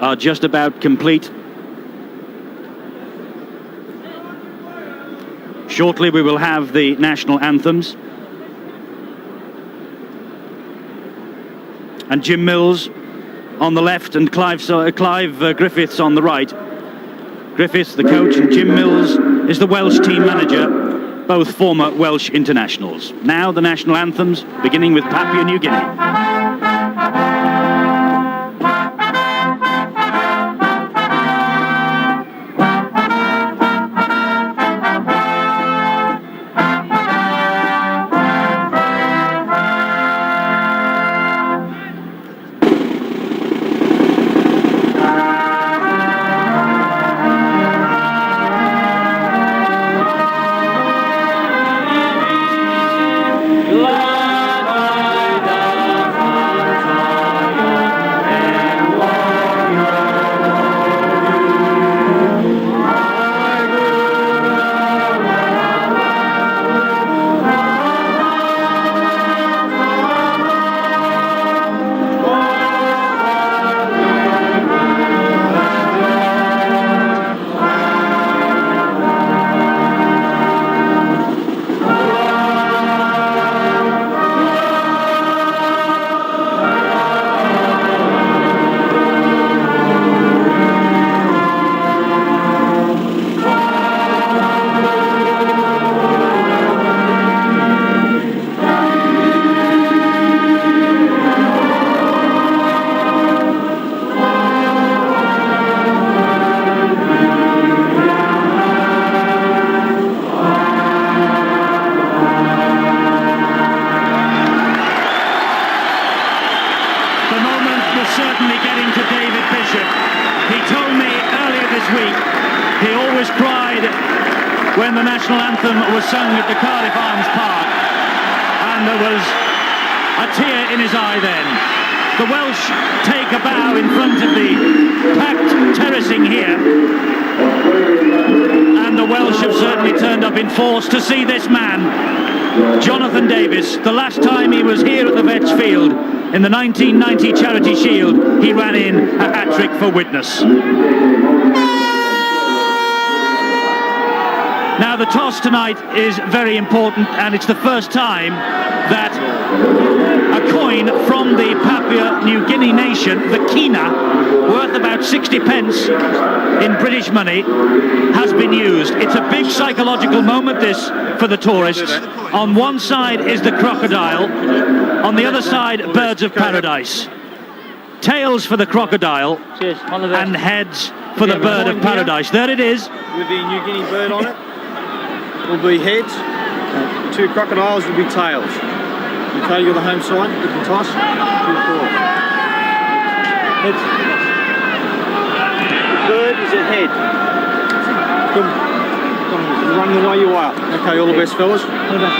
are just about complete. Shortly we will have the national anthems. And Jim Mills on the left and Clive Griffiths on the right. Griffiths, the coach, and Jim Mills is the Welsh team manager, both former Welsh internationals. Now the national anthems, beginning with Papua New Guinea. Certainly getting to David Bishop. He told me earlier this week he always cried when the national anthem was sung at the Cardiff Arms Park, and there was a tear in his eye then. The Welsh take a bow in front of the packed terracing here, and the Welsh have certainly turned up in force to see this man, Jonathan Davies. The last time he was here at the Vets Field in the 1990 Charity Shield, he ran in a hat-trick for Widnes. Now the toss tonight is very important, and it's the first time that a coin from the Papua New Guinea nation, the kina, worth about 60 pence in British money, has been used. It's a big psychological moment, this, for the tourists. On one side is the crocodile, on the other side, birds of paradise. Tails for the crocodile, and heads for the bird of paradise. There it is. With the New Guinea bird on it, will be heads. The two crocodiles will be tails. Okay, you're the home side. You can toss. Heads. Bird is a head. Come, run the way you are. Okay, all the best, fellas. All the best.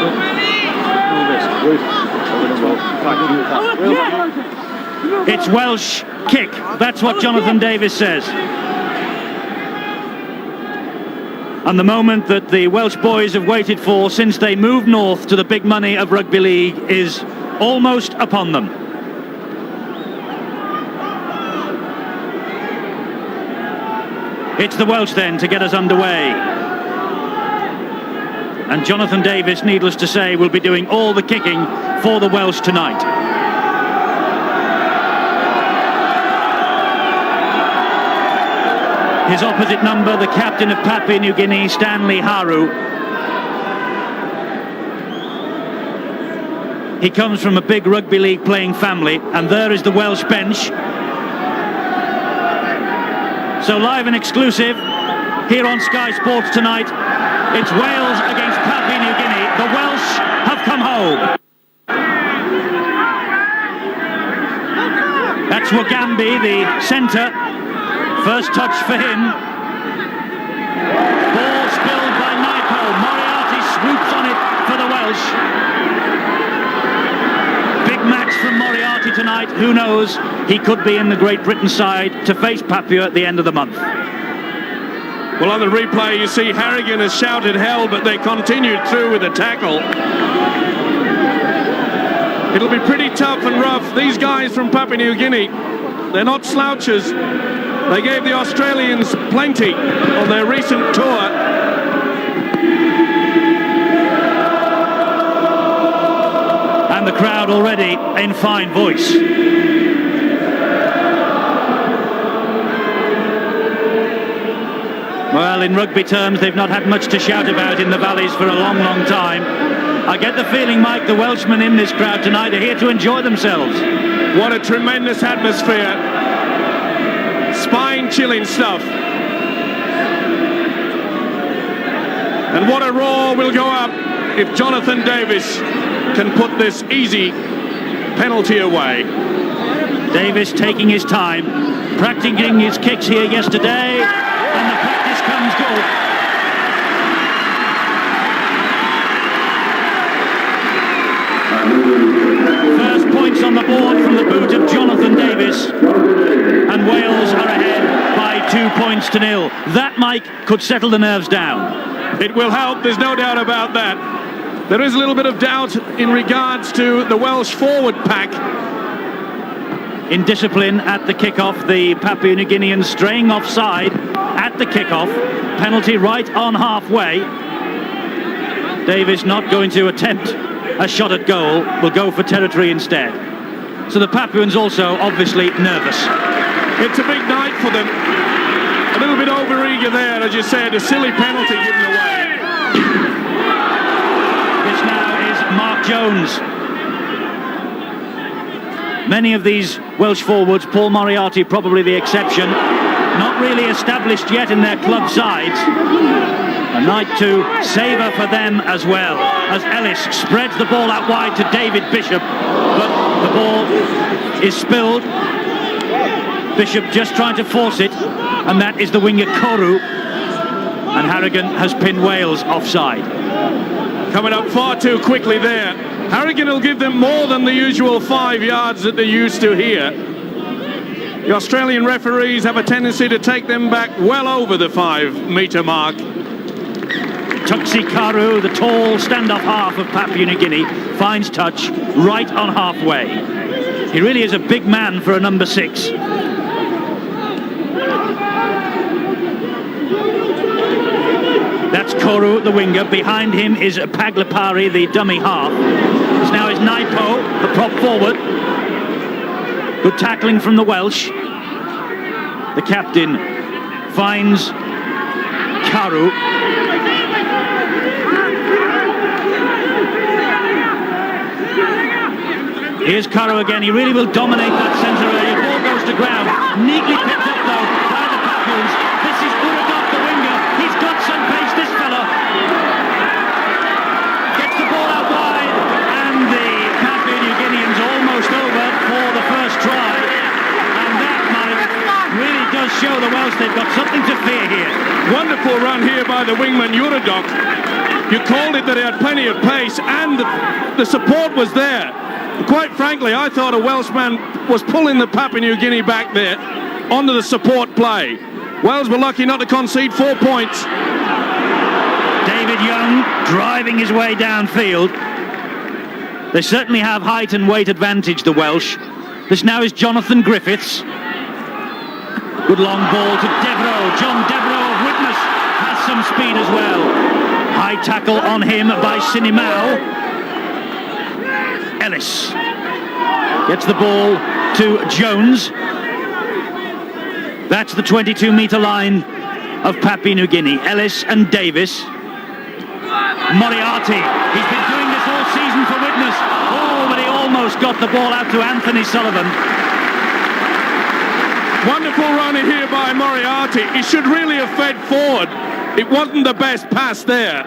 It's Welsh kick. That's what Jonathan Davies says. And the moment that the Welsh boys have waited for since they moved north to the big money of rugby league is almost upon them. It's the Welsh then to get us underway. And Jonathan Davies, needless to say, will be doing all the kicking for the Welsh tonight. His opposite number, the captain of Papua New Guinea, Stanley Haru. He comes from a big rugby league playing family, and there is the Welsh bench. So live and exclusive here on Sky Sports tonight, it's Wales against Papua New Guinea. The Welsh have come home. That's Wagambi, the centre. First touch for him. Ball spilled by Naipo. Moriarty swoops on it for the Welsh. Big match from Moriarty tonight. Who knows? He could be in the Great Britain side to face Papua at the end of the month. Well, on the replay, you see Harrigan has shouted hell, but they continued through with the tackle. It'll be pretty tough and rough. These guys from Papua New Guinea, they're not slouches. They gave the Australians plenty on their recent tour. And the crowd already in fine voice. Well, in rugby terms, they've not had much to shout about in the Valleys for a long, long time. I get the feeling, Mike, the Welshmen in this crowd tonight are here to enjoy themselves. What a tremendous atmosphere. Spine-chilling stuff. And what a roar will go up if Jonathan Davis can put this easy penalty away. Davis taking his time, practicing his kicks here yesterday, and the practice comes good. First points on the board from the boot of Jonathan Davis, and Wales are ahead by 2-0. That, Mike, could settle the nerves down. It will help, there's no doubt about that. There is a little bit of doubt in regards to the Welsh forward pack. In discipline at the kickoff, the Papua New Guineans straying offside at the kickoff. Penalty right on halfway. Davis not going to attempt a shot at goal, will go for territory instead. So the Papuans also obviously nervous. It's a big night for them. A little bit over-eager there, as you said, a silly penalty given away. This now is Mark Jones. Many of these Welsh forwards, Paul Moriarty probably the exception, not really established yet in their club sides. A night to savour for them as well, as Ellis spreads the ball out wide to David Bishop, but the ball is spilled. Bishop just trying to force it, and that is the winger Koru, and Harrigan has pinned Wales offside. Coming up far too quickly there. Harrigan will give them more than the usual 5 yards that they're used to here. The Australian referees have a tendency to take them back well over the 5-metre mark. Tuxi Karu, the tall stand-up half of Papua New Guinea, finds touch right on halfway. He really is a big man for a number 6. That's Koru, the winger. Behind him is Paglapari, the dummy half. This now is Naipo, the prop forward. Good tackling from the Welsh. The captain finds Karu. Here's Karu again. He really will dominate that centre area. Ball goes to ground. Neatly picked up though by the Papuans. This is Uradok, the winger. He's got some pace, this fella. Gets the ball out wide, and the Papua New Guineans almost over for the first try. And that, Mike, really does show the Welsh they've got something to fear here. Wonderful run here by the wingman Uradok. You called it that he had plenty of pace, and the support was there. Quite frankly, I thought a Welshman was pulling the Papua New Guinea back there onto the support play. Wales were lucky not to concede 4 points. David Young driving his way downfield. They certainly have height and weight advantage, the Welsh. This now is Jonathan Griffiths. Good long ball to Devereux. John Devereux of Widnes has some speed as well. High tackle on him by Sinimau. Ellis gets the ball to Jones. That's the 22-metre line of Papua New Guinea. Ellis and Davis. Moriarty, he's been doing this all season for Widnes. Oh, but he almost got the ball out to Anthony Sullivan. Wonderful run here by Moriarty. He should really have fed forward. It wasn't the best pass there.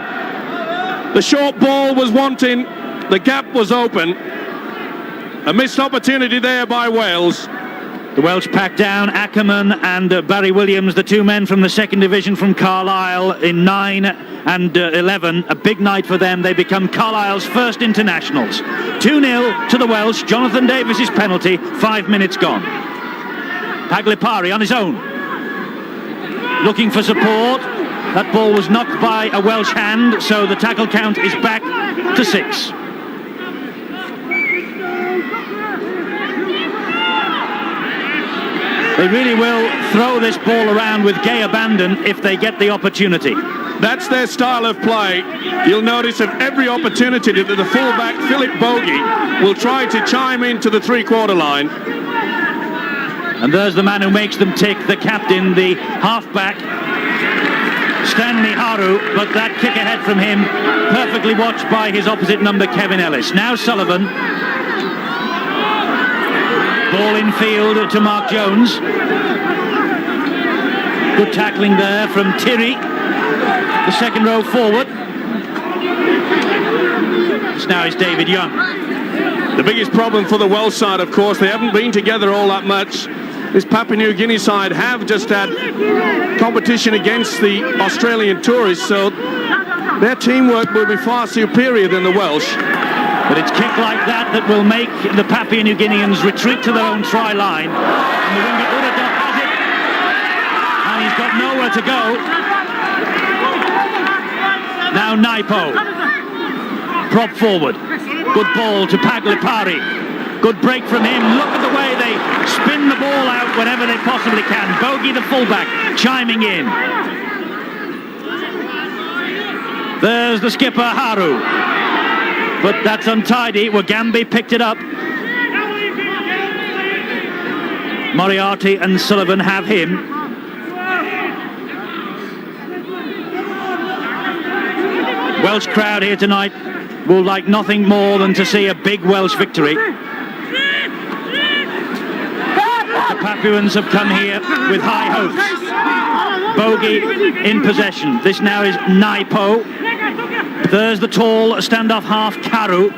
The short ball was wanting. The gap was open. A missed opportunity there by Wales. The Welsh pack down Ackerman and Barry Williams, the 2 men from the 2nd Division from Carlisle in 9 and 11. A big night for them. They become Carlisle's first internationals. 2-0 to the Welsh. Jonathan Davis's penalty. 5 minutes gone. Paglapari on his own. Looking for support. That ball was knocked by a Welsh hand, so the tackle count is back to 6. They really will throw this ball around with gay abandon if they get the opportunity. That's their style of play. You'll notice at every opportunity that the fullback, Philip Bogey, will try to chime into the three-quarter line. And there's the man who makes them tick, the captain, the halfback, Stanley Haru, but that kick ahead from him, perfectly watched by his opposite number, Kevin Ellis. Now Sullivan. Ball in field to Mark Jones. Good tackling there from Tiri, the second row forward. This now is David Young. The biggest problem for the Welsh side, of course, they haven't been together all that much. This Papua New Guinea side have just had competition against the Australian tourists, so their teamwork will be far superior than the Welsh. But it's kick like that that will make the Papua New Guineans retreat to their own try line. And the winger Uradok has it. And he's got nowhere to go. Now Naipo. Prop forward. Good ball to Paglipari. Good break from him. Look at the way they spin the ball out whenever they possibly can. Bogey, the fullback, chiming in. There's the skipper, Haru. But that's untidy. Wagambi picked it up. Moriarty and Sullivan have him. Welsh crowd here tonight will like nothing more than to see a big Welsh victory. The Papuans have come here with high hopes. Bogey in possession. This now is Naipo. There's the tall standoff half, Karu.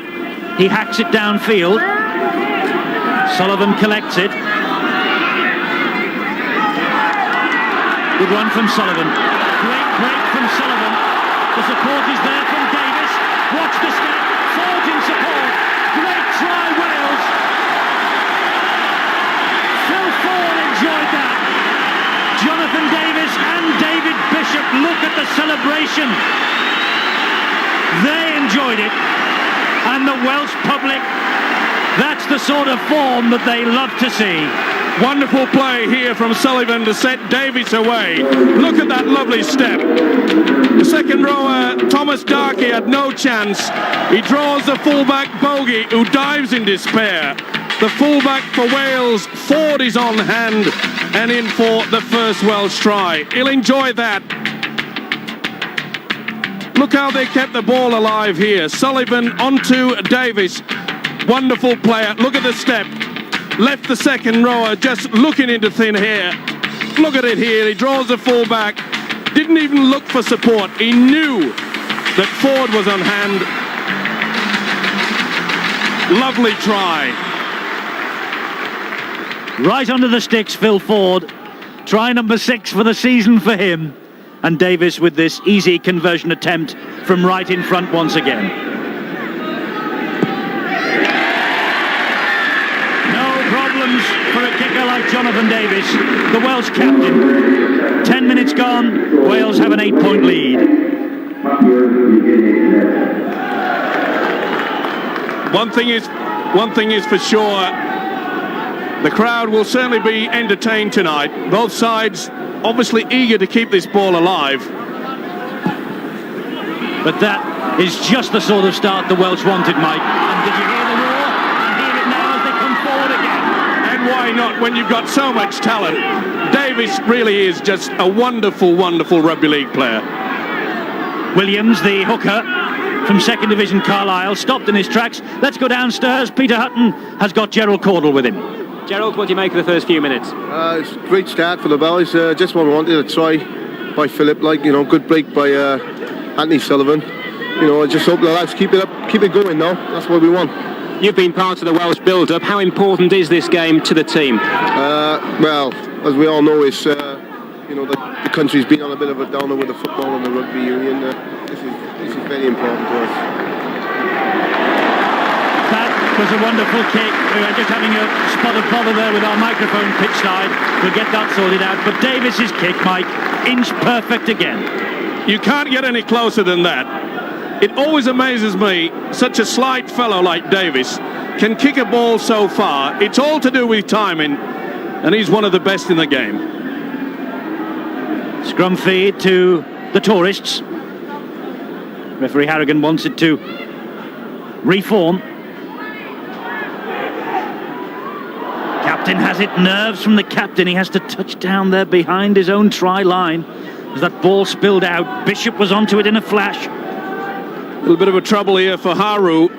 He hacks it downfield. Sullivan collects it. Good run from Sullivan. Great break from Sullivan. The support is there from Davis. Watch the step. Ford in support. Great try, Wales. Phil Ford enjoyed that. Jonathan Davis and David Bishop, look at the celebration. They enjoyed it. And the Welsh public, that's the sort of form that they love to see. Wonderful play here from Sullivan to set Davis away. Look at that lovely step. The second rower, Thomas Darkey, had no chance. He draws the fullback, Bogey, who dives in despair. The fullback for Wales, Ford, is on hand and in for the first Welsh try. He'll enjoy that. Look how they kept the ball alive here. Sullivan onto Davis. Wonderful player. Look at the step. Left the second rower just looking into thin air. Look at it here. He draws the fullback. Didn't even look for support. He knew that Ford was on hand. Lovely try. Right under the sticks, Phil Ford. Try number 6 for the season for him. And Davis with this easy conversion attempt from right in front once again. No problems for a kicker like Jonathan Davis, the Welsh captain. 10 minutes gone, Wales have an 8-point lead. One thing is for sure, the crowd will certainly be entertained tonight. Both sides obviously eager to keep this ball alive. But that is just the sort of start the Welsh wanted, Mike. And did you hear the roar? And hear it now as they come forward again. And why not when you've got so much talent? Davis really is just a wonderful, wonderful rugby league player. Williams, the hooker from 2nd Division Carlisle, stopped in his tracks. Let's go downstairs. Peter Hutton has got Gerald Caudle with him. Gerald, what do you make of the first few minutes? It's a great start for the boys. Just what we wanted, a try by Philip, good break by Anthony Sullivan. I just hope the lads keep it up, keep it going now. That's what we want. You've been part of the Welsh build-up. How important is this game to the team? Well, as we all know, it's the country's been on a bit of a downer with the football and the rugby union. This is very important to us. That was a wonderful kick. We were just having a spot of bother there with our microphone pitch side. We'll get that sorted out. But Davis's kick, Mike, inch perfect again. You can't get any closer than that. It always amazes me, such a slight fellow like Davis can kick a ball so far. It's all to do with timing. and he's one of the best in the game. Scrum feed to the tourists. Referee Harrigan wants it to reform. Captain has it. Nerves from the captain. He has to touch down there behind his own try line as that ball spilled out. Bishop was onto it in a flash. A little bit of a trouble here for Haru.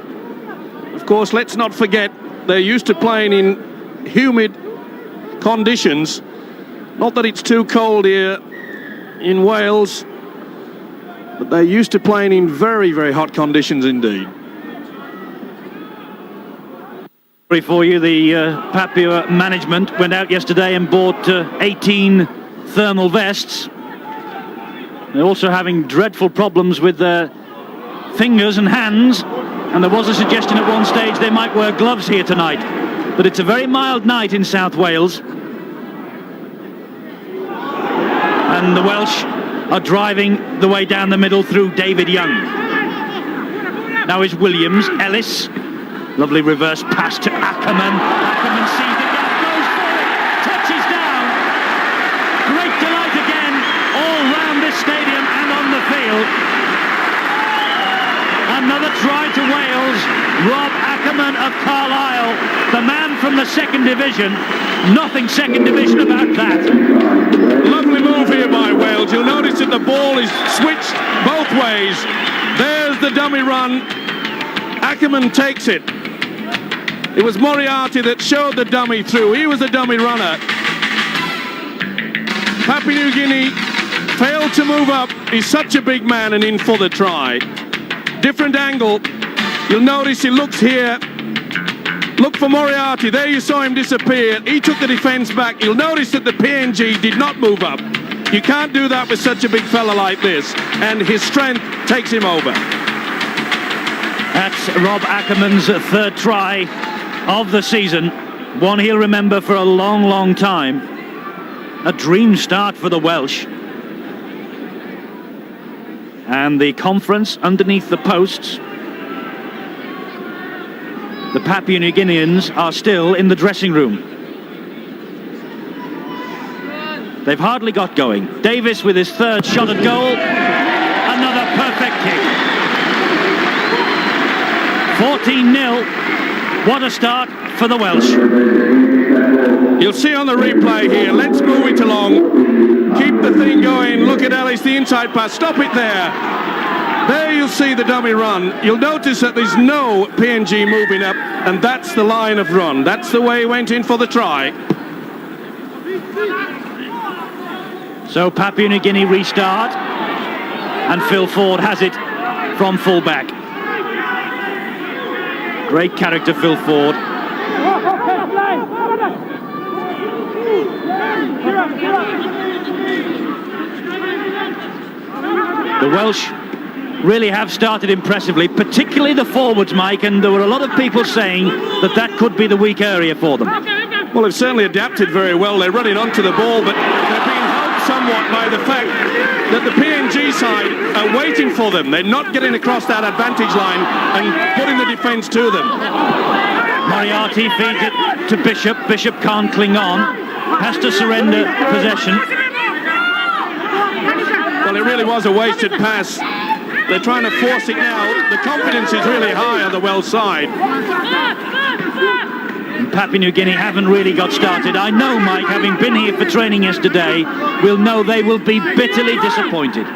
Of course, let's not forget they're used to playing in humid conditions. Not that it's too cold here in Wales, but they're used to playing in very, very hot conditions indeed. For you, the Papua management went out yesterday and bought 18 thermal vests. They're also having dreadful problems with their fingers and hands, and there was a suggestion at one stage they might wear gloves here tonight. But it's a very mild night in South Wales, and the Welsh are driving the way down the middle through David Young. Now is Williams. Ellis, lovely reverse pass to Ackerman. Ackerman sees the gap, goes for it, touches down. Great delight again all round this stadium and on the field. Another try to Wales. Rob Ackerman of Carlisle, the man from the second division. Nothing second division about that. Lovely move here by Wales. You'll notice that the ball is switched both ways. There's the dummy run. Ackerman takes it. It was Moriarty that showed the dummy through. He was the dummy runner. Papua New Guinea failed to move up. He's such a big man and in for the try. Different angle. You'll notice he looks here. Look for Moriarty. There you saw him disappear. He took the defence back. You'll notice that the PNG did not move up. You can't do that with such a big fella like this. And his strength takes him over. That's Rob Ackerman's third try of the season. One he'll remember for a long, long time. A dream start for the Welsh. And the conference underneath the posts. The Papua New Guineans are still in the dressing room. They've hardly got going. Davis with his third shot at goal. Another perfect kick. 14-0. What a start for the Welsh. You'll see on the replay here. Let's move it along. Keep the thing going. Look at Ellis, the inside pass. Stop it there. There you'll see the dummy run. You'll notice that there's no PNG moving up, and that's the line of run. That's the way he went in for the try. So Papua New Guinea restart, and Phil Ford has it from fullback. Great character, Phil Ford. The Welsh really have started impressively, particularly the forwards, Mike, and there were a lot of people saying that that could be the weak area for them. Well, they've certainly adapted very well. They're running onto the ball, but they're being helped somewhat by the fact that the PNG side are waiting for them. They're not getting across that advantage line and putting the defence to them. Moriarty feeds it to Bishop. Bishop can't cling on, has to surrender possession. Well, it really was a wasted pass. They're trying to force it now. The confidence is really high on the Welsh side. And Papua New Guinea haven't really got started. I know, Mike, having been here for training yesterday, will know they will be bitterly disappointed.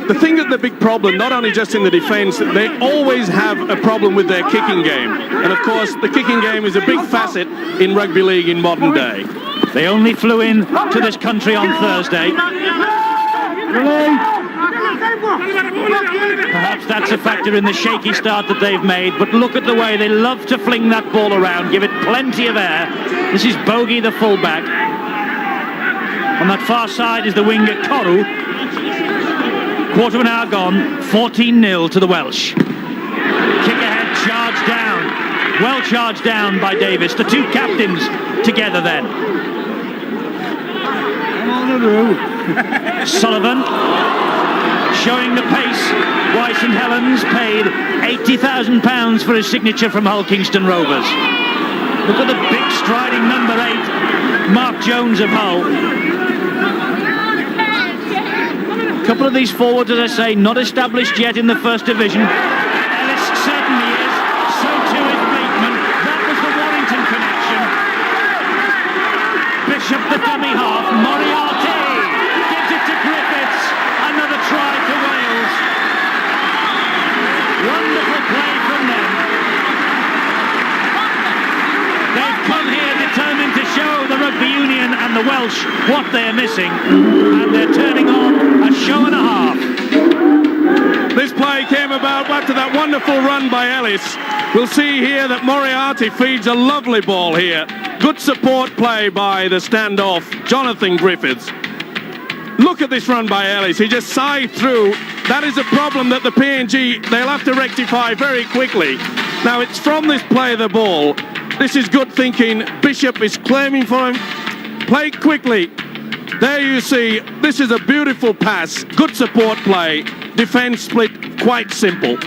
The thing that the big problem, not only just in the defence, they always have a problem with their kicking game. And of course, the kicking game is a big facet in rugby league in modern day. They only flew in to this country on Thursday. Perhaps that's a factor in the shaky start that they've made, but look at the way they love to fling that ball around, give it plenty of air. This is Bogey, the fullback. On that far side is the winger Koru. Quarter of an hour gone, 14-0 to the Welsh. Kick ahead, charge down. Well charged down by Davis. The two captains together then. Sullivan showing the pace. Why St Helens paid £80,000 for his signature from Hull Kingston Rovers. Look at the big striding number 8, Mark Jones of Hull. A couple of these forwards, as I say, not established yet in the first division. Ellis certainly is. So too is Bateman. That was the Warrington connection. Bishop, the dummy half. Moriarty gives it to Griffiths. Another try for Wales. Wonderful play from them. They've come here determined to show the Rugby Union and the Welsh what they're missing, and they're turning on a show and a half. This play came about after that wonderful run by Ellis. We'll see here that Moriarty feeds a lovely ball here. Good support play by the standoff, Jonathan Griffiths. Look at this run by Ellis. He just scythed through. That is a problem that the PNG, they'll have to rectify very quickly. Now, it's from this play the ball. This is good thinking. Bishop is claiming for him. Play quickly. There you see, this is a beautiful pass. Good support play. Defence split, quite simple.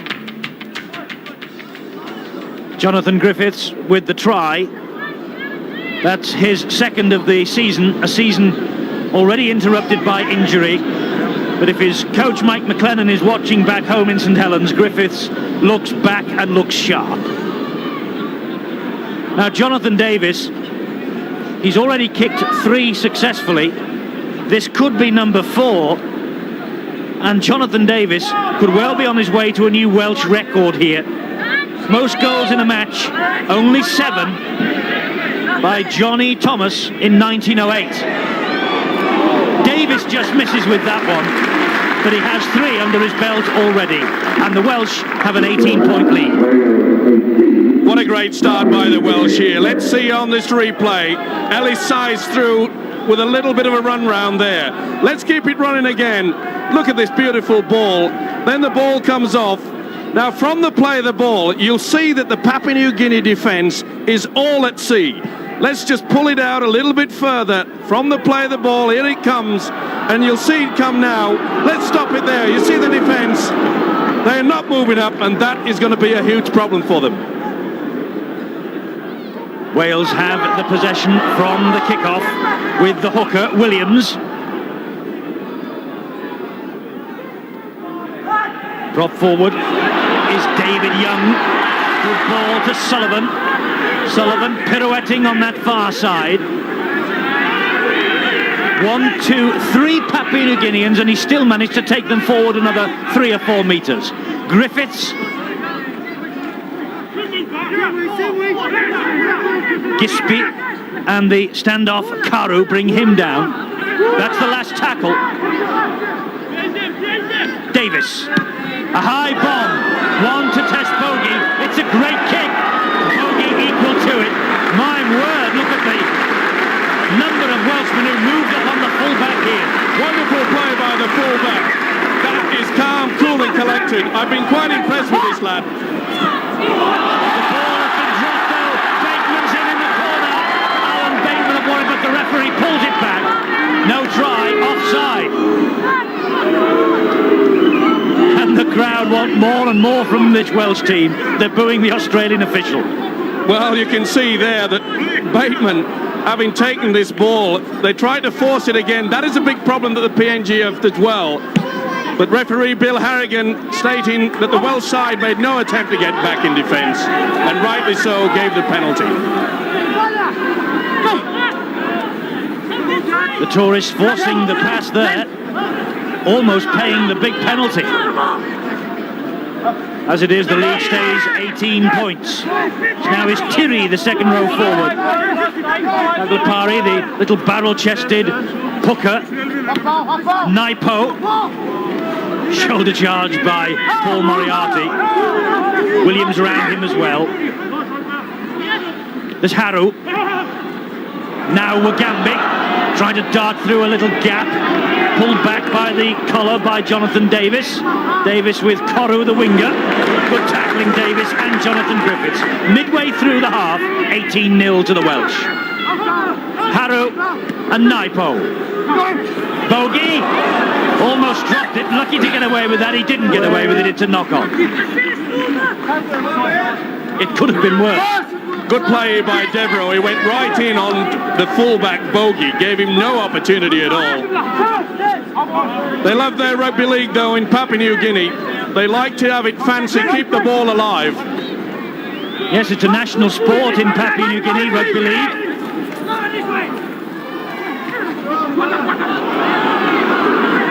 Jonathan Griffiths with the try. That's his second of the season, a season already interrupted by injury. But if his coach Mike McLennan is watching back home in St Helens, Griffiths looks back and looks sharp. Now Jonathan Davis, he's already kicked 3 successfully. This could be number 4. And Jonathan Davis could well be on his way to a new Welsh record here. Most goals in a match, only 7 by Johnny Thomas in 1908. Davis just misses with that one, but he has 3 under his belt already, and the Welsh have an 18-point lead. What a great start by the Welsh here. Let's see on this replay. Ellis scythes through with a little bit of a run round there. Let's keep it running again. Look at this beautiful ball. Then the ball comes off. Now from the play of the ball, you'll see that the Papua New Guinea defence is all at sea. Let's just pull it out a little bit further. From the play of the ball, here it comes. And you'll see it come now. Let's stop it there. You see the defence. They're not moving up, and that is going to be a huge problem for them. Wales have the possession from the kickoff with the hooker, Williams. Prop forward is David Young. Good ball to Sullivan. Sullivan pirouetting on that far side. 1, 2, 3 Papua New Guineans, and he still managed to take them forward another 3 or 4 metres. Griffiths. Gispi and the standoff Karu bring him down. That's the last tackle. Davis. A high bomb. 1 to test bogey. It's a great kick. Bogey equal to it. My word, look at the number of Welshmen who moved up on the fullback here. Wonderful play by the fullback. That is calm, cool and collected. I've been quite impressed with this lad. The ball has been dropped though. Bateman's in the corner. Alan Bateman of Warren, but the referee pulls it back. No try, offside. And the crowd want more and more from this Welsh team. They're booing the Australian official. Well, you can see there that Bateman, having taken this ball, they tried to force it again. That is a big problem that the PNG have as well. But referee Bill Harrigan stating that the Welsh side made no attempt to get back in defence, and rightly so gave the penalty. The tourists forcing the pass there, almost paying the big penalty. As it is, the lead stays 18 points. Now is Tiri, the second row forward. Aglapari, the little barrel-chested hooker. Naipo. Shoulder charge by Paul Moriarty. Williams around him as well. There's Haru. Now Wagambi trying to dart through a little gap. Pulled back by the collar by Jonathan Davis. Davis with Koru, the winger. Good tackling, Davis and Jonathan Griffiths. Midway through the half, 18-0 to the Welsh. Haru and Naipo. Bogey almost dropped it. Lucky to get away with that. He didn't get away with it. It's a knock-on. It could have been worse. Good play by Devereux. He went right in on the fullback bogey, gave him no opportunity at all. They love their rugby league though in Papua New Guinea. They like to have it fancy, keep the ball alive. Yes, it's a national sport in Papua New Guinea, rugby league.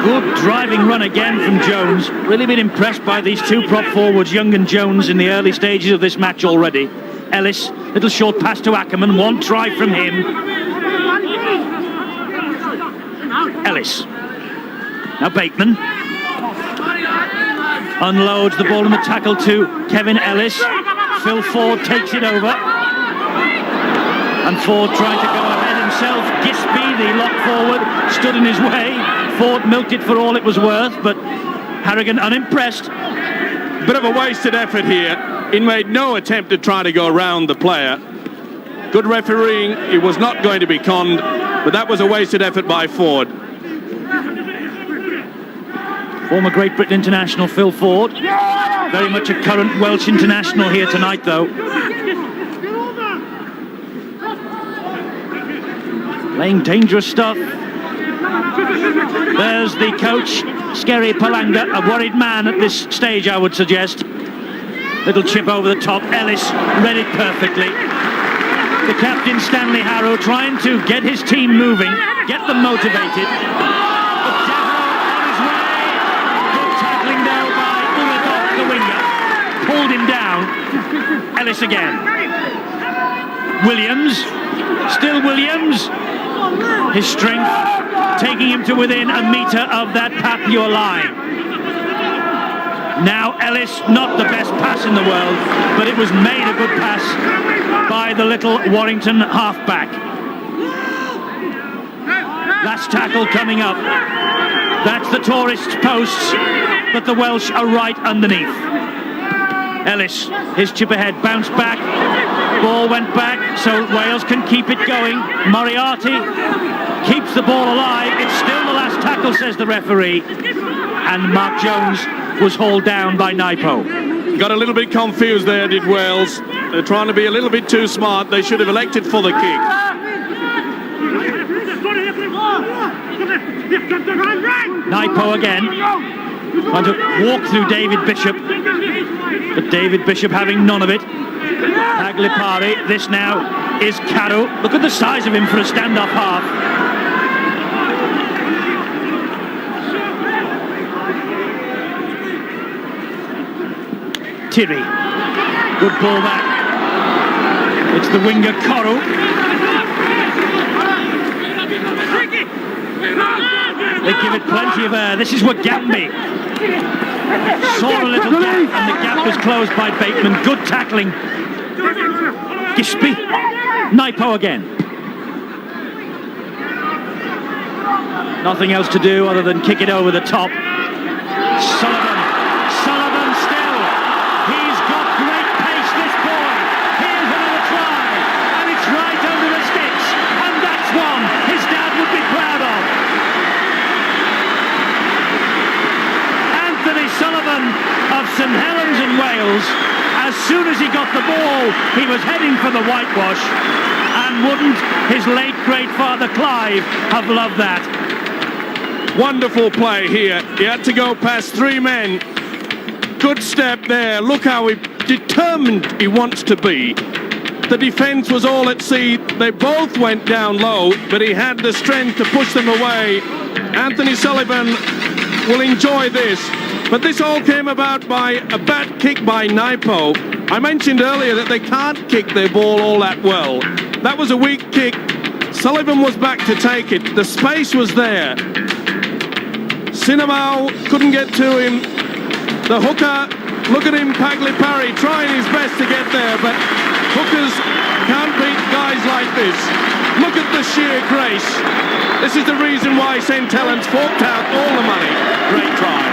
Good driving run again from Jones. Really been impressed by these two prop forwards, Young and Jones, in the early stages of this match already. Ellis, little short pass to Ackerman, one try from him. Ellis. Now Bateman. Unloads the ball in the tackle to Kevin Ellis. Phil Ford takes it over. And Ford trying to go ahead himself. Gisby, the lock forward, stood in his way. Ford milked it for all it was worth, but Harrigan unimpressed. Bit of a wasted effort here. He made no attempt to try to go around the player. Good refereeing. He was not going to be conned, but that was a wasted effort by Ford. Former Great Britain international Phil Ford. Very much a current Welsh international here tonight, though. Playing dangerous stuff. There's the coach, Skerry Palanga, a worried man at this stage, I would suggest. Little chip over the top. Ellis read it perfectly. The captain, Stanley Harrow, trying to get his team moving, get them motivated. But Devereux on his way. Good tackling though by Uladok, the winger. Pulled him down. Ellis again. Williams. Still Williams. His strength taking him to within a metre of that Papua line. Now Ellis, not the best pass in the world, but it was made a good pass by the little Warrington halfback. Last tackle coming up. That's the tourists' posts, but the Welsh are right underneath. Ellis, his chip ahead, bounced back. Ball went back, so Wales can keep it going. Moriarty keeps the ball alive. It's still the last tackle, says the referee. And Mark Jones was hauled down by Naipo. Got a little bit confused there, did Wales. They're trying to be a little bit too smart. They should have elected for the kick. Naipo again. Trying to walk through David Bishop. But David Bishop having none of it. Aglipari, this now is Caro. Look at the size of him for a stand-up half. Tiri. Good ball back. It's the winger Coro. They give it plenty of air. This is Wagambi. Saw a little gap and the gap was closed by Bateman. Good tackling. Gisby. Naipo again. Nothing else to do other than kick it over the top. Sullivan still. He's got great pace, this boy. Here's another try. And it's right under the sticks. And that's one his dad would be proud of. Anthony Sullivan of St Helens in Wales. As soon as he got the ball, he was heading for the whitewash. And wouldn't his late great father Clive have loved that? Wonderful play here. He had to go past three men. Good step there. Look how determined he wants to be. The defence was all at sea. They both went down low, but he had the strength to push them away. Anthony Sullivan will enjoy this. But this all came about by a bad kick by Naipo. I mentioned earlier that they can't kick their ball all that well. That was a weak kick. Sullivan was back to take it. The space was there. Sinamau couldn't get to him. The hooker, look at him, Paglipari, trying his best to get there, but hookers can't beat guys like this. Look at the sheer grace. This is the reason why St Helens forked out all the money. Great try.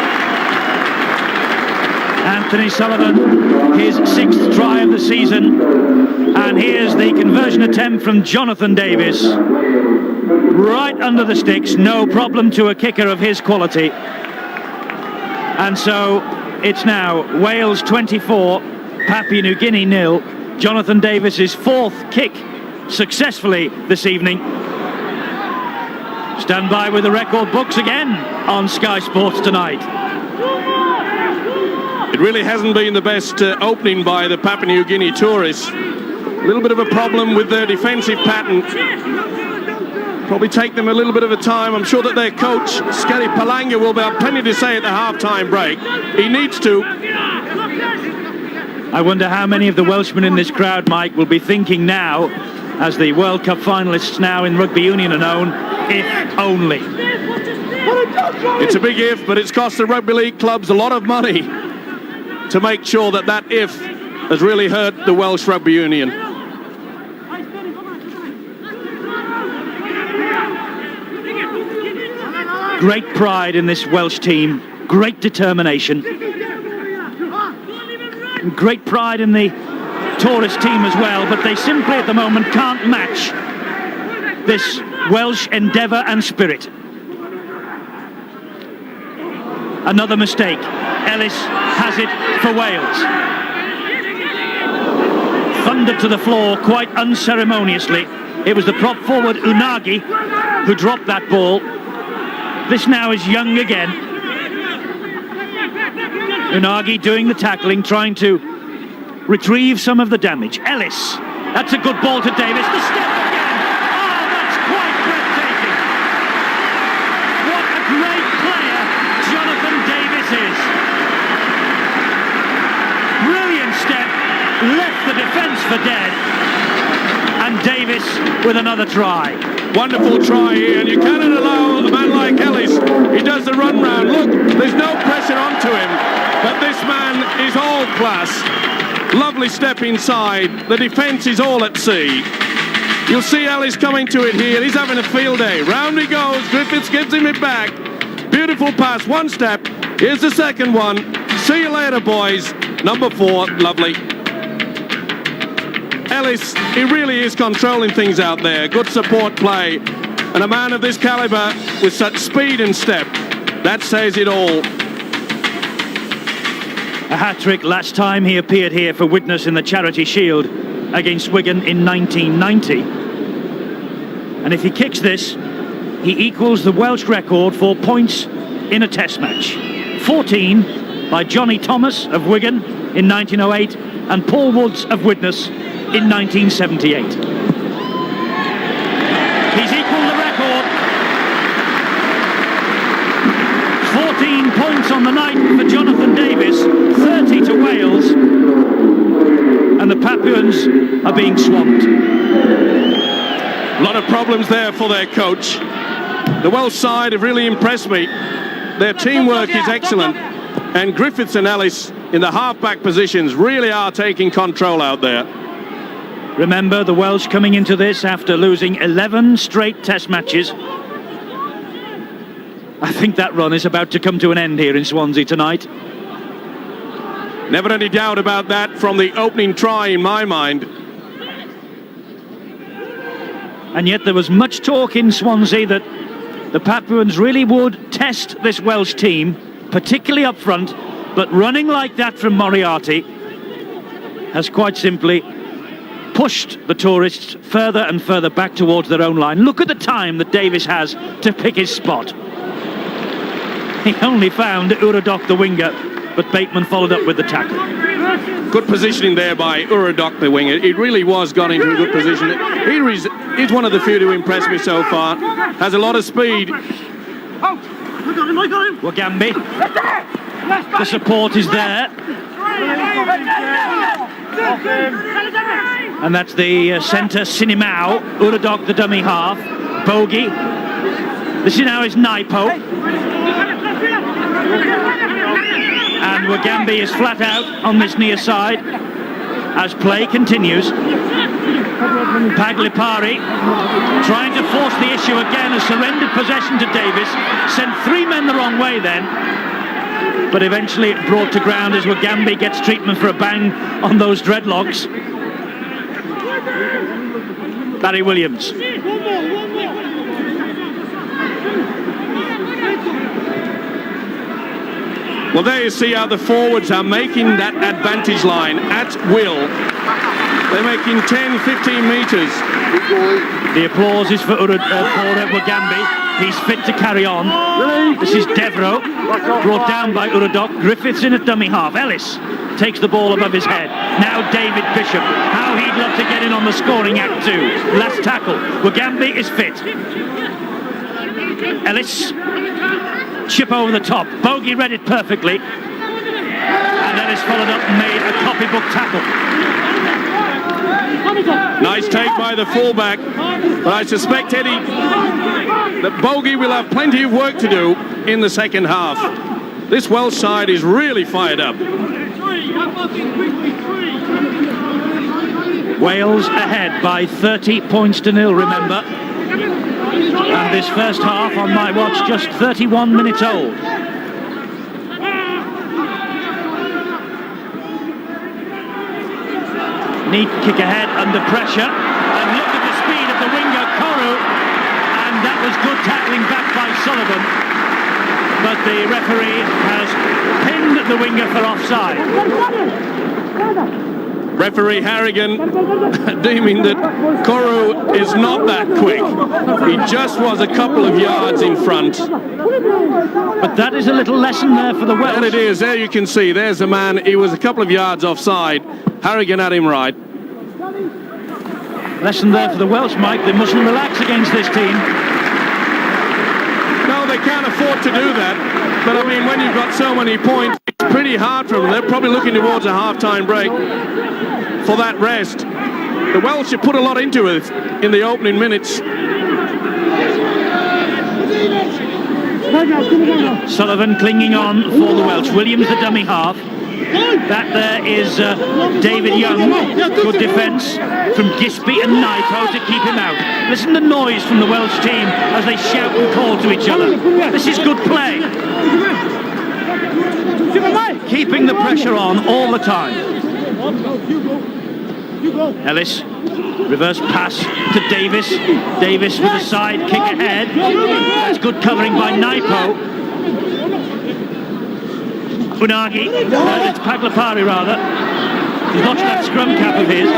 Anthony Sullivan, his 6th try of the season. And here's the conversion attempt from Jonathan Davis. Right under the sticks, no problem to a kicker of his quality. And so it's now Wales 24, Papua New Guinea 0. Jonathan Davis's 4th kick successfully this evening. Stand by with the record books again on Sky Sports tonight. It really hasn't been the best opening by the Papua New Guinea tourists. A little bit of a problem with their defensive pattern. Probably take them a little bit of a time. I'm sure that their coach, Scary Palanga, will have plenty to say at the half-time break. He needs to. I wonder how many of the Welshmen in this crowd, Mike, will be thinking now, as the World Cup finalists now in rugby union are known, if only. It's a big if, but it's cost the rugby league clubs a lot of money to make sure that that if has really hurt the Welsh rugby union. Great pride in this Welsh team, great determination, and great pride in the tourist team as well, but they simply at the moment can't match this Welsh endeavour and spirit. Another mistake. Ellis has it for Wales. Thundered to the floor quite unceremoniously. It was the prop forward Unagi who dropped that ball. This now is Young again. Unagi doing the tackling, trying to retrieve some of the damage. Ellis, that's a good ball to Davis. The step again. Oh, that's quite breathtaking. What a great player Jonathan Davis is. Brilliant step, left the defence for dead, and Davis with another try. Wonderful try here, and you cannot allow a man like Ellis. He does the run round. Look, there's no pressure onto him, but this man is all class. Lovely step inside. The defence is all at sea. You'll see Ellis coming to it here. He's having a field day. Round he goes. Griffiths gives him it back. Beautiful pass. One step. Here's the second one. See you later, boys. Number 4. Lovely. Ellis, he really is controlling things out there. Good support play. And a man of this calibre with such speed and step. That says it all. A hat-trick last time he appeared here for Widnes in the Charity Shield against Wigan in 1990. And if he kicks this, he equals the Welsh record for points in a test match. 14 by Johnny Thomas of Wigan in 1908 and Paul Woods of Widnes in 1978. He's equalled the record. 14 points on the night for Jonathan Davis, 30 to Wales, and the Papuans are being swamped. A lot of problems there for their coach. The Welsh side have really impressed me. Their teamwork is excellent, and Griffiths and Ellis in the half-back positions really are taking control out there. Remember, the Welsh coming into this after losing 11 straight test matches. I think that run is about to come to an end here in Swansea tonight. Never any doubt about that from the opening try in my mind. And yet there was much talk in Swansea that the Papuans really would test this Welsh team, particularly up front, but running like that from Moriarty has quite simply pushed the tourists further and further back towards their own line. Look at the time that Davis has to pick his spot. He only found Uradok the winger, but Bateman followed up with the tackle. Good positioning there by Uradok the winger. It really was got into a good position. He's one of the few to impress me so far. Has a lot of speed. Wagambi. The support is there. And that's the centre, Sinimau. Uradok, the dummy half. Bogey. The Sinimau is Naipo. And Wagambi is flat out on this near side as play continues. Paglipari trying to force the issue again, has surrendered possession to Davis, sent 3 men the wrong way then, but eventually it brought to ground as Wagambi gets treatment for a bang on those dreadlocks. Barry Williams. Well, there you see how the forwards are making that advantage line at will. They're making 10, 15 metres. The applause is for Pora Wagambi. He's fit to carry on. This is Devro, brought down by Uradok. Griffiths in at dummy half. Ellis takes the ball above his head. Now David Bishop. How he'd love to get in on the scoring act too. Last tackle. Wagambi is fit. Ellis. Chip over the top. Bogey read it perfectly. And Ellis followed up and made a copybook tackle. Nice take by the fullback. But I suspect, Eddie, that Bogey will have plenty of work to do in the second half. This Welsh side is really fired up. Wales ahead by 30 points to 0, remember. And this first half, on my watch, just 31 minutes old. Neat kick ahead under pressure. And look at the speed of the winger, Koru. And that was good tackling back by Sullivan. But the referee has pinned the winger for offside. Referee Harrigan deeming that Koru is not that quick. He just was a couple of yards in front. But that is a little lesson there for the Welsh. And it is. There you can see. There's the man. He was a couple of yards offside. Harrigan had him right. Lesson there for the Welsh, Mike. They mustn't relax against this team. No, they can't afford to do that. But I mean, when you've got so many points, it's pretty hard for them. They're probably looking towards a half-time break for that rest. The Welsh have put a lot into it in the opening minutes. Sullivan clinging on for the Welsh. Williams the dummy half. That there is David Young. Good defence from Gisby and Naipo to keep him out. Listen to the noise from the Welsh team as they shout and call to each other. This is good play. Keeping the pressure on all the time. Ellis, reverse pass to Davis. Davis with a side kick ahead. That's good covering by Naipo. Unagi, it's Paglapari rather. He's lost that scrum cap of his.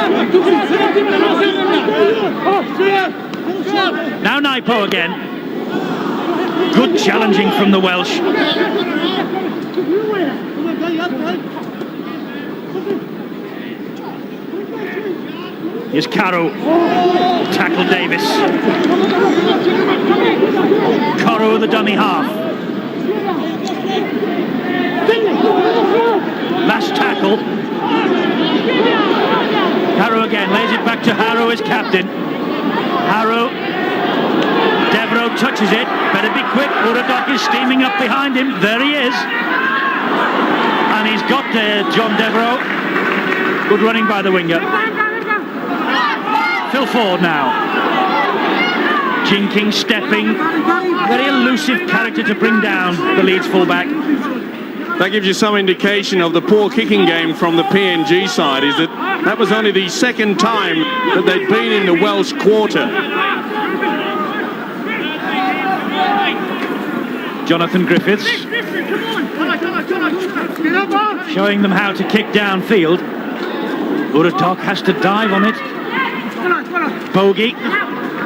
Now Naipo again. Good challenging from the Welsh. Here's Caro. Tackle Davis. Caro the dummy half. Last tackle. Harrow again, lays it back to Harrow as captain. Harrow. Devro touches it. Better be quick. Uradok is steaming up behind him. There he is. And he's got John Devro. Good running by the winger. Phil Ford now. Jinking, stepping. Very elusive character to bring down the Leeds fullback. That gives you some indication of the poor kicking game from the PNG side, is that was only the second time that they'd been in the Welsh quarter. Jonathan Griffiths showing them how to kick downfield. Uradok has to dive on it. Bogey,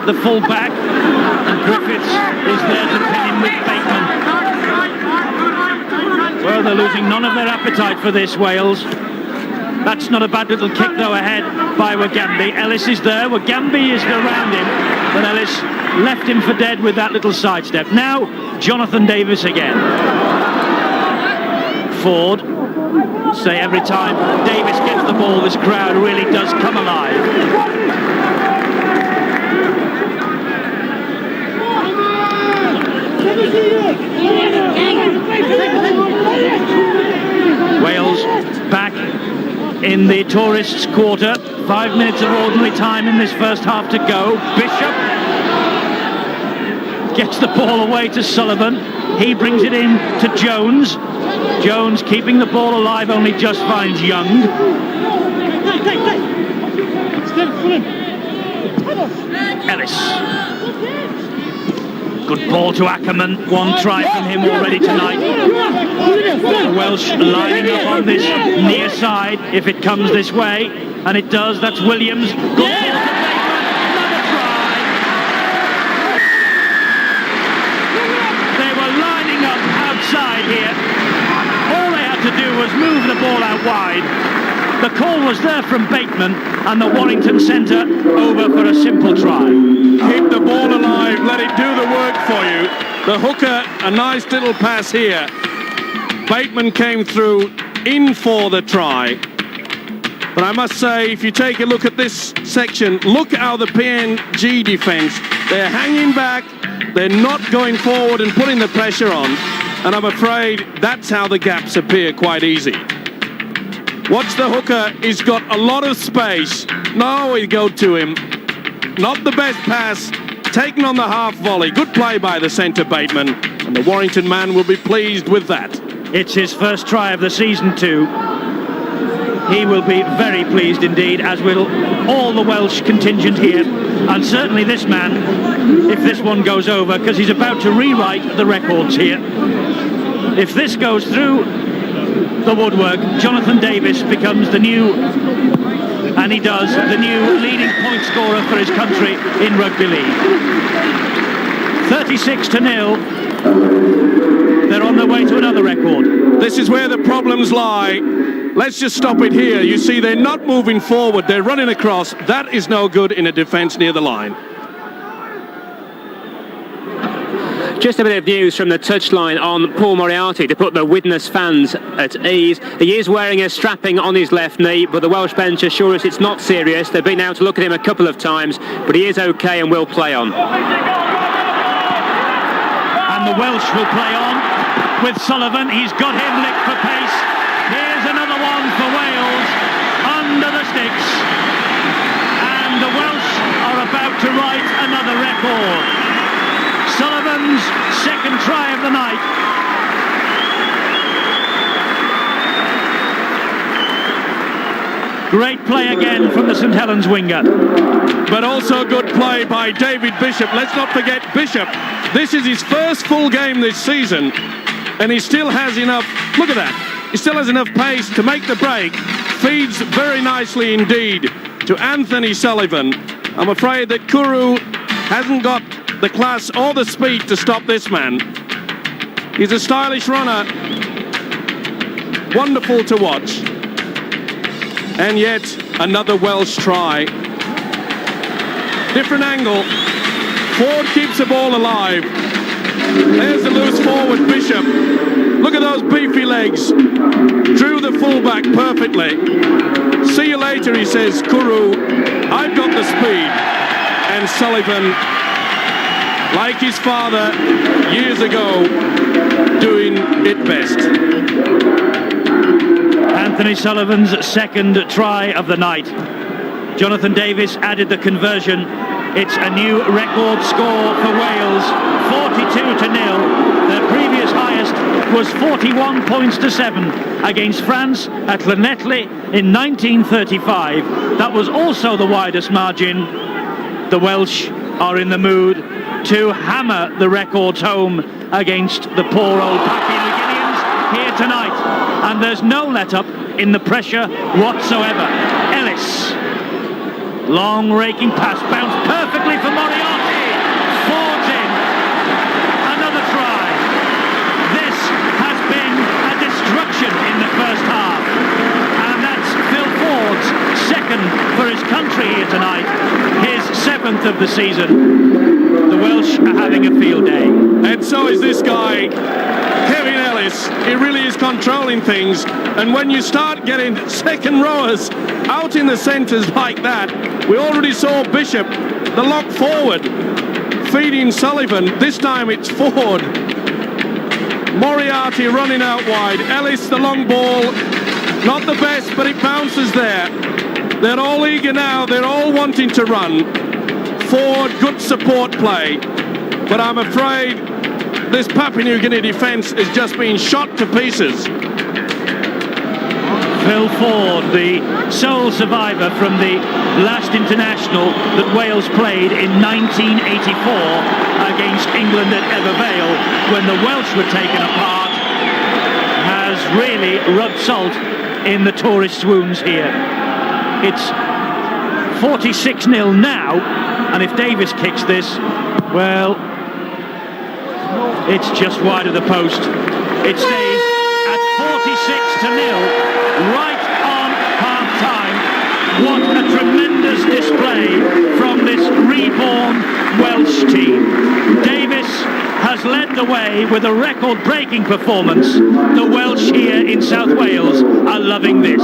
the full-back, and Griffiths is there to pin him with Bateman. Well, they're losing none of their appetite for this, Wales. That's not a bad little kick, though, ahead by Wagambi. Ellis is there. Wagambi is around him, but Ellis left him for dead with that little sidestep. Now, Jonathan Davis again. Ford. Say every time Davis gets the ball, this crowd really does come alive. Wales back in the tourists' quarter. 5 minutes of ordinary time in this first half to go. Bishop gets the ball away to Sullivan. He brings it in to Jones. Jones keeping the ball alive, only just finds Young. Ellis. Good ball to Ackerman. One try from him already tonight. The Welsh lining up on this near side if it comes this way. and it does. That's Williams. Good ball to Bateman. Another try. They were lining up outside here. All they had to do was move the ball out wide. The call was there from Bateman, and the Warrington centre over for a simple try. Keep the ball alive, let it do the work for you. The hooker, a nice little pass here. Bateman came through in for the try. But I must say, if you take a look at this section, look how the PNG defence, they're hanging back, they're not going forward and putting the pressure on. And I'm afraid that's how the gaps appear quite easy. Watch the hooker, he's got a lot of space. No, we go to him. Not the best pass, taken on the half volley. Good play by the centre Bateman, and the Warrington man will be pleased with that. It's his first try of the season too. He will be very pleased indeed, as will all the Welsh contingent here, and certainly this man, if this one goes over, because he's about to rewrite the records here. If this goes through the woodwork, Jonathan Davies becomes the new, and he does, the new leading point scorer for his country in rugby league. 36-0. They're on their way to another record. This is where the problems lie. Let's just stop it here. You see, they're not moving forward. They're running across. That is no good in a defence near the line. Just a bit of news from the touchline on Paul Moriarty to put the Widnes fans at ease. He is wearing a strapping on his left knee, but the Welsh bench assure us it's not serious. They've been out to look at him a couple of times, but he is okay and will play on. And the Welsh will play on with Sullivan. He's got him licked for pace. Here's another one for Wales under the sticks. And the Welsh are about to write another record. Sullivan's second try of the night. Great play again from the St Helens winger. But also good play by David Bishop. Let's not forget Bishop. This is his first full game this season, and he still has enough, look at that, he still has enough pace to make the break. Feeds very nicely indeed to Anthony Sullivan. I'm afraid that Kuru hasn't got the class or the speed to stop this man. He's a stylish runner, wonderful to watch. And yet another Welsh try. Different angle. Ford keeps the ball alive. There's the loose forward Bishop. Look at those beefy legs. Drew the fullback perfectly. See you later, he says, Kuru. I've got the speed. And Sullivan, like his father years ago, doing it best. Anthony Sullivan's second try of the night. Jonathan Davies added the conversion. It's a new record score for Wales, 42-0. Their previous highest was 41 points to 7 against France at Llanelli in 1935. That was also the widest margin. The Welsh are in the mood to hammer the records home against the poor old Papua New Guineans here tonight. And there's no let-up in the pressure whatsoever. Ellis. Long raking pass, bounced perfectly for Moriarty. Ford's in. Another try. This has been a destruction in the first half. And that's Phil Ford's second for his country here tonight. His 7th of the season. The Welsh are having a field day. And so is this guy, Kevin Ellis. He really is controlling things. And when you start getting second rowers out in the centres like that, we already saw Bishop, the lock forward, feeding Sullivan. This time it's Ford. Moriarty running out wide. Ellis, the long ball, not the best, but it bounces there. They're all eager now. They're all wanting to run. Ford, good support play. But I'm afraid this Papua New Guinea defence is just being shot to pieces. Phil Ford, the sole survivor from the last international that Wales played in 1984 against England at Evervale, when the Welsh were taken apart, has really rubbed salt in the tourist wounds here. It's 46-0 now, and if Davis kicks this, well, it's just wide of the post. It stays at 46-0, right on half-time. What a tremendous display from this reborn Welsh team. Davis has led the way with a record-breaking performance. The Welsh here in South Wales are loving this.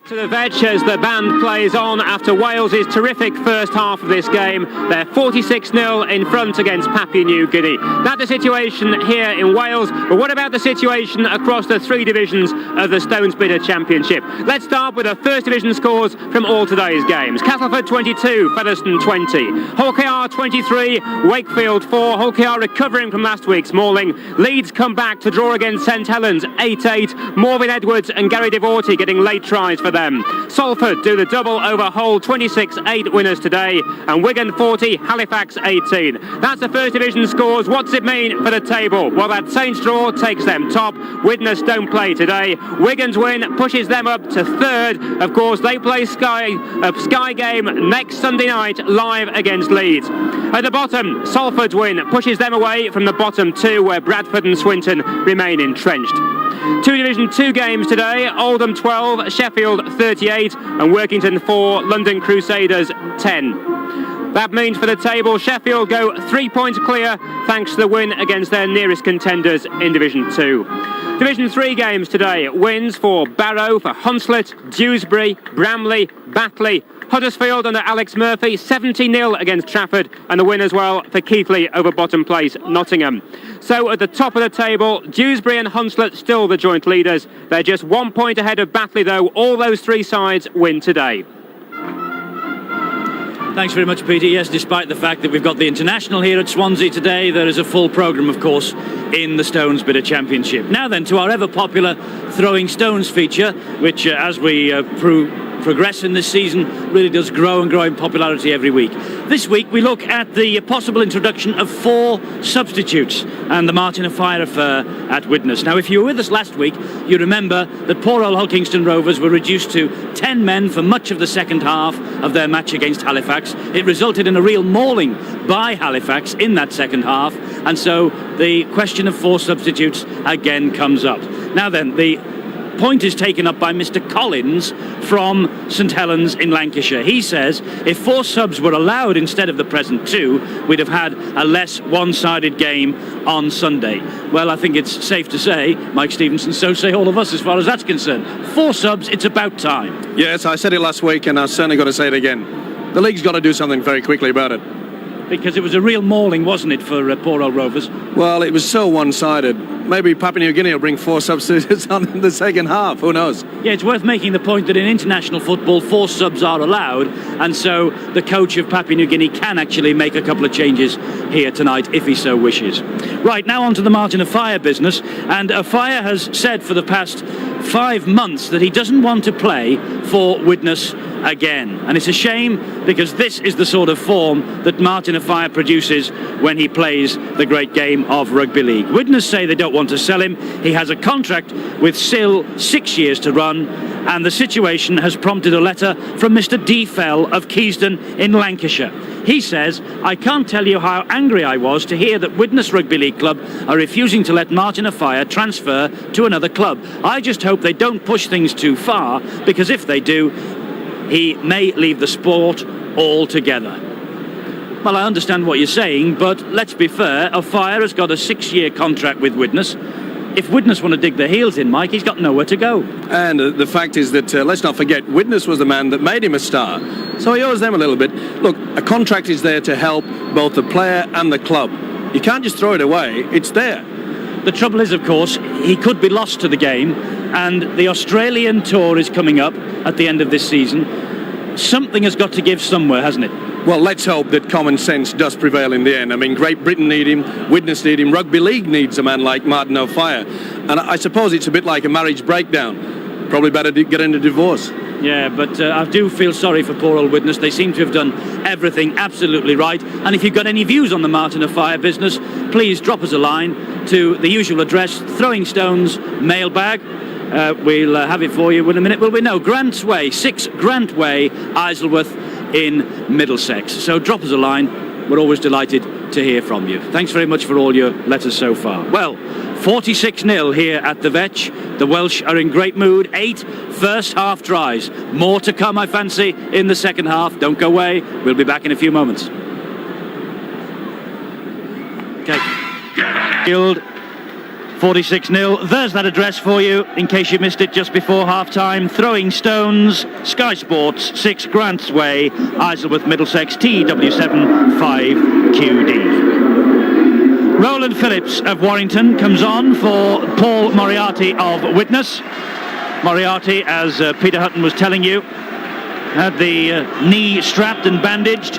To the veg as the band plays on after Wales's terrific first half of this game. They're 46-0 in front against Papua New Guinea. That's the situation here in Wales, but what about the situation across the three divisions of the Stones-Bidder Championship? Let's start with the first division scores from all today's games. Castleford 22, Featherstone 20, Hull KR 23, Wakefield 4, Hull KR recovering from last week's mauling. Leeds come back to draw against St Helens 8-8, Morvin Edwards and Gary Devorty getting late tries for them. Salford do the double over Hull, 26-8 winners today, and Wigan 40, Halifax 18. That's the first division scores. What's it mean for the table? Well, that Saints draw takes them top. Widnes don't play today. Wigan's win pushes them up to third. Of course, they play a Sky game next Sunday night live against Leeds. At the bottom, Salford's win pushes them away from the bottom two, where Bradford and Swinton remain entrenched. Two Division 2 games today, Oldham 12, Sheffield 38 and Workington 4, London Crusaders 10. That means for the table, Sheffield go 3 points clear thanks to the win against their nearest contenders in Division 2. Division 3 games today, wins for Barrow, for Hunslet, Dewsbury, Bramley, Batley, Huddersfield under Alex Murphy, 70-0 against Trafford, and a win as well for Keighley over bottom place Nottingham. So at the top of the table, Dewsbury and Hunslet still the joint leaders. They're just 1 point ahead of Batley though. All those three sides win today. Thanks very much, Peter. Yes, despite the fact that we've got the international here at Swansea today, there is a full programme, of course, in the Stones-Bidder Championship. Now then, to our ever-popular Throwing Stones feature, which, as we progress in this season, really does grow and grow in popularity every week. This week we look at the possible introduction of 4 substitutes and the Martin of Fire affair at Widnes. Now, if you were with us last week, you remember that poor old Hull Kingston Rovers were reduced to 10 men for much of the second half of their match against Halifax. It resulted in a real mauling by Halifax in that second half, and so the question of 4 substitutes again comes up. Now then, the point is taken up by Mr. Collins from St Helens in Lancashire. He says if 4 subs were allowed instead of the present 2, we'd have had a less one-sided game on Sunday. Well, I think it's safe to say, Mike Stevenson, so say all of us as far as that's concerned. 4 subs, it's about time. Yes, I said it last week and I've certainly got to say it again. The league's got to do something very quickly about it. Because it was a real mauling, wasn't it, for poor old Rovers? Well, it was so one-sided. Maybe Papua New Guinea will bring 4 substitutes on in the second half. Who knows? Yeah, it's worth making the point that in international football, 4 subs are allowed, and so the coach of Papua New Guinea can actually make a couple of changes here tonight if he so wishes. Right, now on to the Martin of Fire business, and Fire has said for the past 5 months that he doesn't want to play for Widnes again, and it's a shame because this is the sort of form that Martin of Fire produces when he plays the great game of rugby league. Widnes say they don't want to sell him. He has a contract with still 6 years to run, and the situation has prompted a letter from Mr. D. Fell of Keyston in Lancashire. He says, I can't tell you how angry I was to hear that Widnes Rugby League Club are refusing to let Martin of Fire transfer to another club. I just hope they don't push things too far, because if they do, he may leave the sport altogether. Well, I understand what you're saying, but let's be fair, Fire has got a 6-year contract with Widnes. If Widnes want to dig their heels in, Mike, he's got nowhere to go. And the fact is that, let's not forget, Widnes was the man that made him a star. So he owes them a little bit. Look, a contract is there to help both the player and the club. You can't just throw it away. It's there. The trouble is, of course, he could be lost to the game, and the Australian tour is coming up at the end of this season. Something has got to give somewhere, hasn't it? Well, let's hope that common sense does prevail in the end. I mean, Great Britain need him, Widnes need him, Rugby League needs a man like Martin O'Fire. And I suppose it's a bit like a marriage breakdown. probably better get into divorce. Yeah, but I do feel sorry for poor old Widnes. They seem to have done everything absolutely right. And if you've got any views on the Martin of Fire business, please drop us a line to the usual address, Throwing Stones mailbag. We'll have it for you in a minute. Will we know? Grant's Way, 6 Grant Way, Isleworth in Middlesex. So drop us a line. We're always delighted to hear from you. Thanks very much for all your letters so far. Well, 46-0 here at the Vetch. The Welsh are in great mood. 8 first half tries. More to come, I fancy, in the second half. Don't go away. We'll be back in a few moments. Okay. Field, 46-0. There's that address for you, in case you missed it just before half-time. Throwing Stones, Sky Sports, 6 Grants Way, Isleworth, Middlesex, TW7 5QD. Roland Phillips of Warrington comes on for Paul Moriarty of Widnes. Moriarty, as Peter Hutton was telling you, had the knee strapped and bandaged.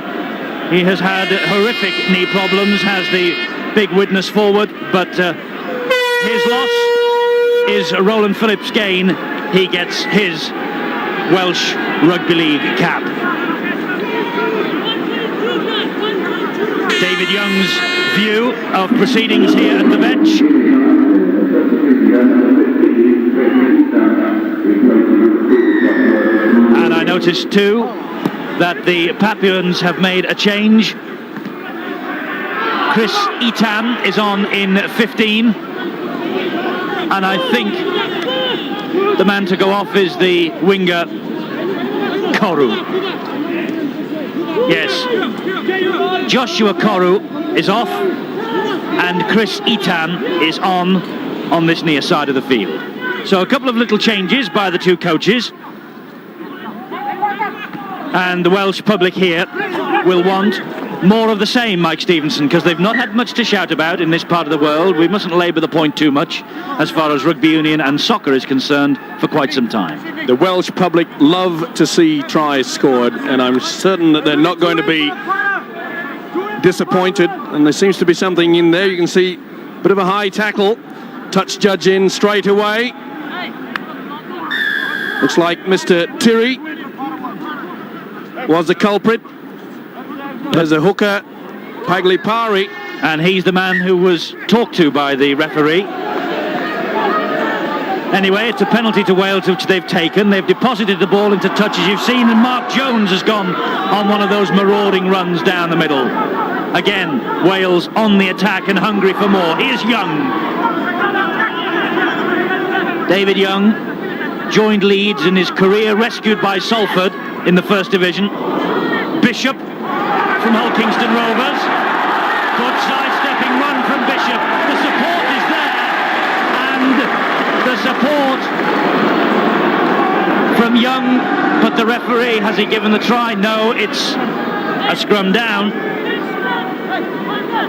He has had horrific knee problems, has the big Widnes forward, but his loss is Roland Phillips' gain. He gets his Welsh Rugby League cap. David Young's view of proceedings here at the Vetch. And I noticed too that the Papuans have made a change. Chris Etan is on in 15. And I think the man to go off is the winger Koru. Yes, Joshua Koru is off and Chris Etan is on this near side of the field. So a couple of little changes by the two coaches, and the Welsh public here will want more of the same, Mike Stevenson, because they've not had much to shout about in this part of the world. We mustn't labour the point too much as far as rugby union and soccer is concerned for quite some time. The Welsh public love to see tries scored, and I'm certain that they're not going to be disappointed. And there seems to be something in there. You can see a bit of a high tackle. Touch judge in straight away. Looks like Mr. Tiri was the culprit. There's a hooker, Paglipari, and he's the man who was talked to by the referee. Anyway, it's a penalty to Wales, which they've taken. They've deposited the ball into touch, as you've seen, and Mark Jones has gone on one of those marauding runs down the middle. Again, Wales on the attack and hungry for more. Here's Young. David Young joined Leeds in his career, rescued by Salford in the First Division. Bishop from Hull Kingston Rovers. Good sidestepping run from Bishop. The support is there, and the support from Young, but the referee, has he given the try? No, it's a scrum down.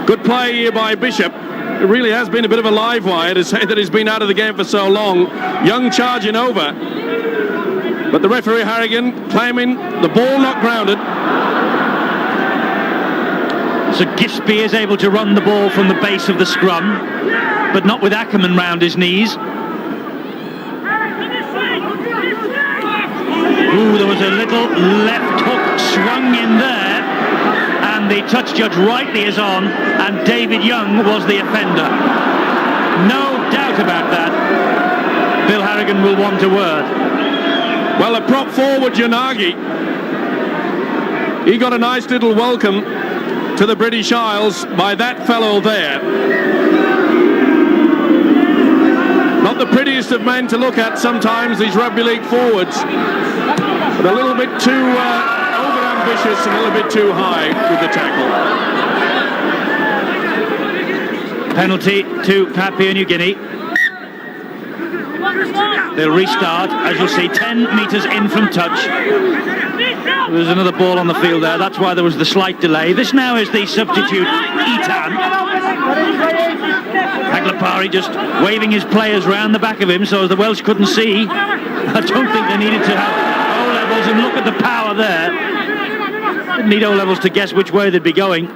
Good play here by Bishop. It really has been a bit of a live wire to say that he's been out of the game for so long. Young charging over, but the referee Harrigan claiming the ball not grounded. So Gisby is able to run the ball from the base of the scrum, but not with Ackerman round his knees. Ooh, there was a little left hook swung in there, and the touch judge rightly is on, and David Young was the offender. No doubt about that. Bill Harrigan will want a word. Well, the prop forward, Yanagi, he got a nice little welcome to the British Isles by that fellow there. Not the prettiest of men to look at sometimes, these rugby league forwards, but a little bit too over-ambitious and a little bit too high with the tackle. Penalty to Papua New Guinea. They'll restart, as you'll see, 10 metres in from touch. There's another ball on the field there. That's why there was the slight delay. This now is the substitute, Etan. Paglipari just waving his players round the back of him so the Welsh couldn't see. I don't think they needed to have O-levels, and look at the power there. Didn't need O-levels to guess which way they'd be going.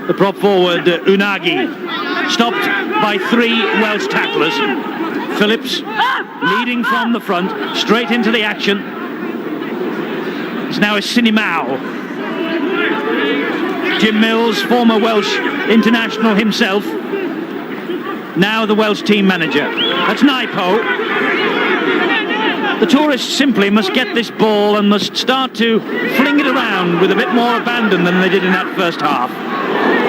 The prop forward, Unagi, stopped by 3 Welsh tacklers. Phillips leading from the front, straight into the action. It's now a Sinimau. Jim Mills, former Welsh international himself, now the Welsh team manager. That's Naipo. The tourists simply must get this ball and must start to fling it around with a bit more abandon than they did in that first half.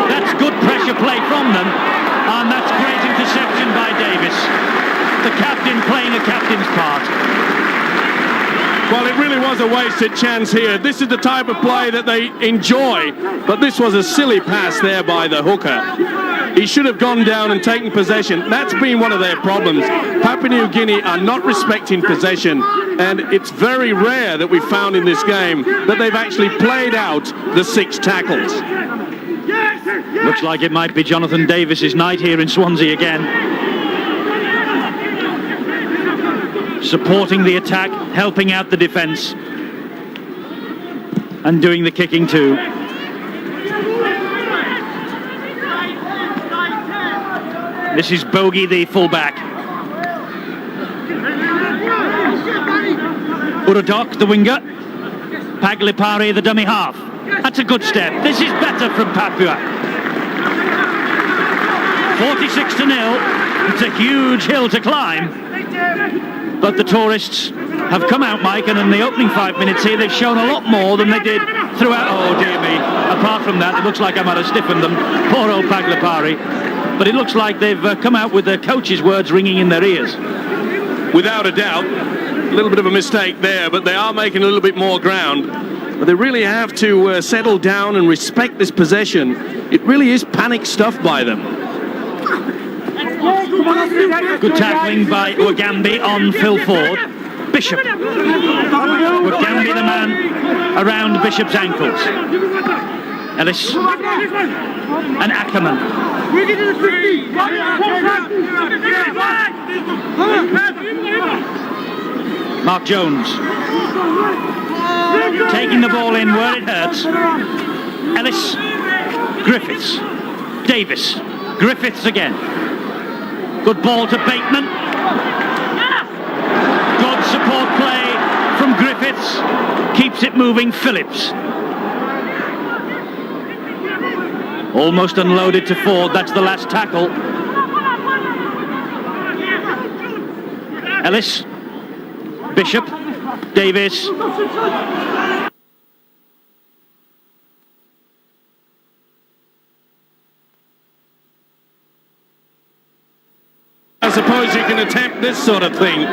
That's good pressure play from them, and that's great interception by Davis. The captain playing a captain's part. Well, it really was a wasted chance here. This is the type of play that they enjoy, but this was a silly pass there by the hooker. He should have gone down and taken possession. That's been one of their problems. Papua New Guinea are not respecting possession, and it's very rare that we've found in this game that they've actually played out the 6 tackles. Looks like it might be Jonathan Davis's night here in Swansea again. Supporting the attack, helping out the defence, and doing the kicking too. This is Bogey, the fullback. Uradok, the winger. Paglipari, the dummy half. That's a good step. This is better from Papua. 46-0. It's a huge hill to climb. But the tourists have come out, Mike, and in the opening 5 minutes here, they've shown a lot more than they did throughout. Oh, dear me. Apart from that, it looks like I might have stiffened them. Poor old Paglipari. But it looks like they've come out with their coach's words ringing in their ears. Without a doubt, a little bit of a mistake there, but they are making a little bit more ground. But they really have to settle down and respect this possession. It really is panic stuff by them. Good tackling by Ugambi on Phil Ford. Bishop. Ugambi, the man around Bishop's ankles. Ellis and Ackerman. Mark Jones taking the ball in where it hurts. Ellis, Griffiths, Davis, Griffiths again. Good ball to Bateman. Good support play from Griffiths. Keeps it moving, Phillips. Almost unloaded to Ford. That's the last tackle. Ellis, Bishop, Davis. I suppose you can attempt this sort of thing.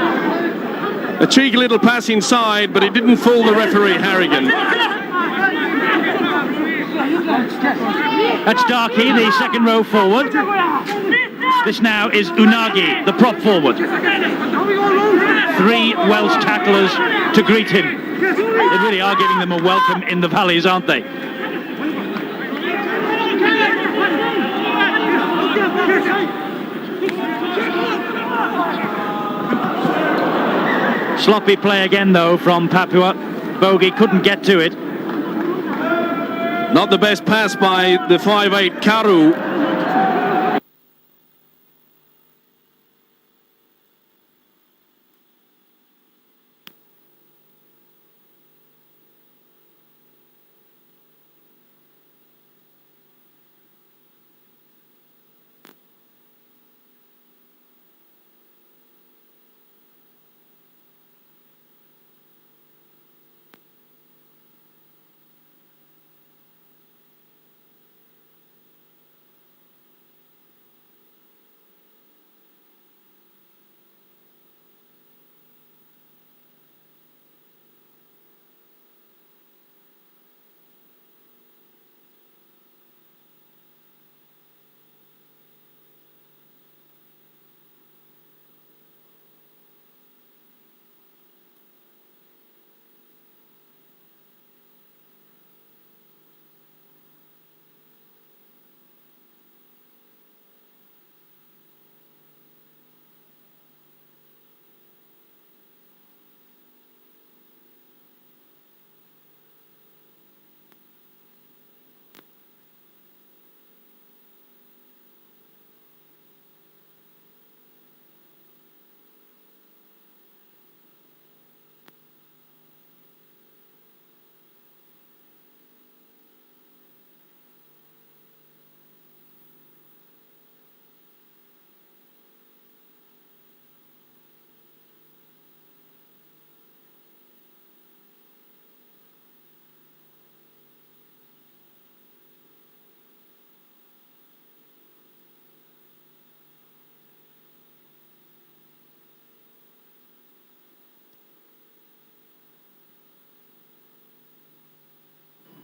A cheeky little pass inside, but it didn't fool the referee, Harrigan. That's Darkey, the second row forward. This now is Unagi, the prop forward. 3 Welsh tacklers to greet him. They really are giving them a welcome in the valleys, aren't they? Sloppy play again, though, from Papua. Bogey couldn't get to it. Not the best pass by the 5'8" Karu.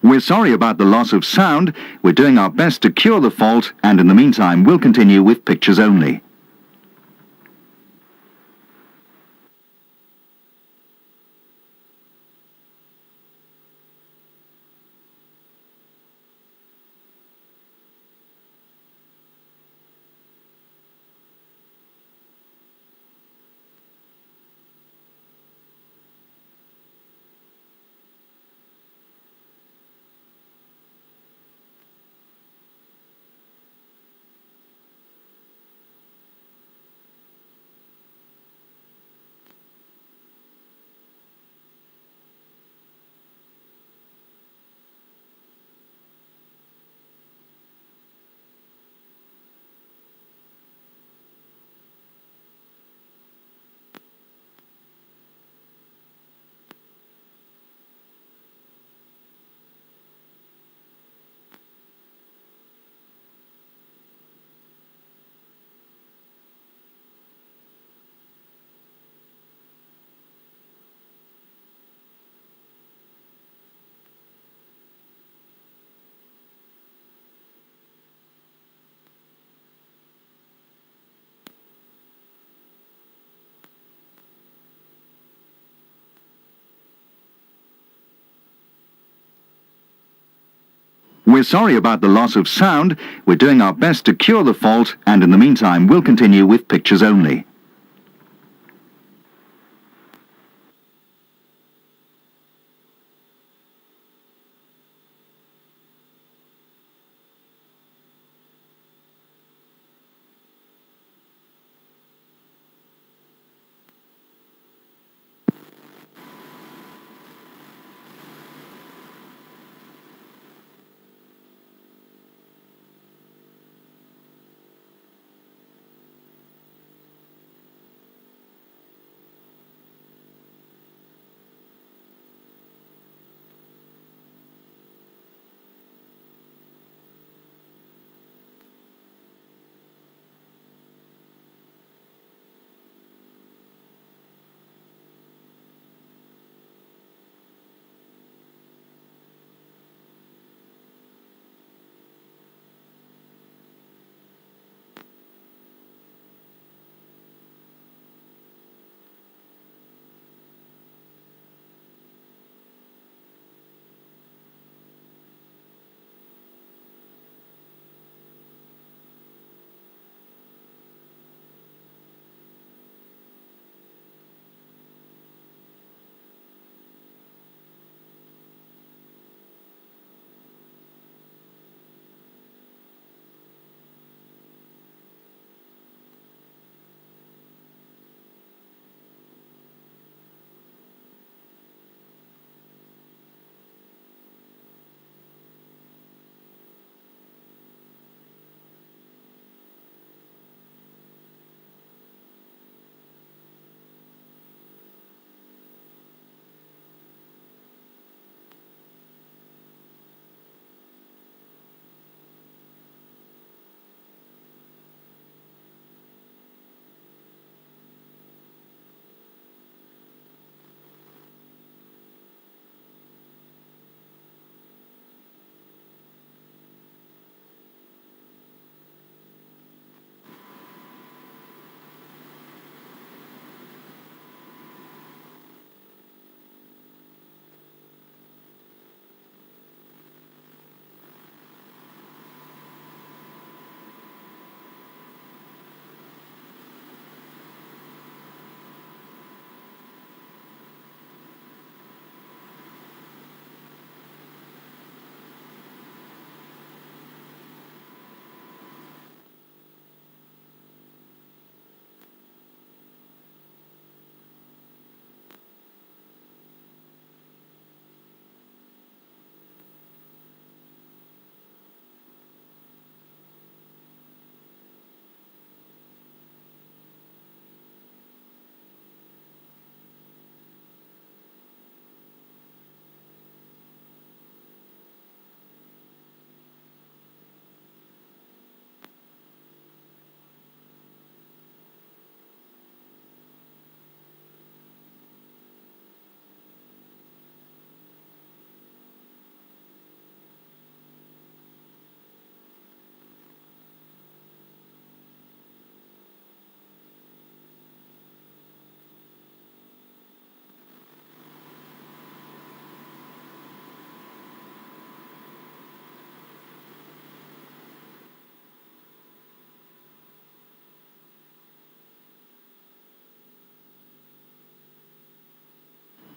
We're sorry about the loss of sound. We're doing our best to cure the fault, and in the meantime, we'll continue with pictures only. We're sorry about the loss of sound. We're doing our best to cure the fault, and in the meantime, we'll continue with pictures only.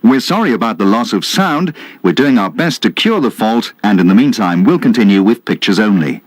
We're sorry about the loss of sound. We're doing our best to cure the fault, and in the meantime, we'll continue with pictures only.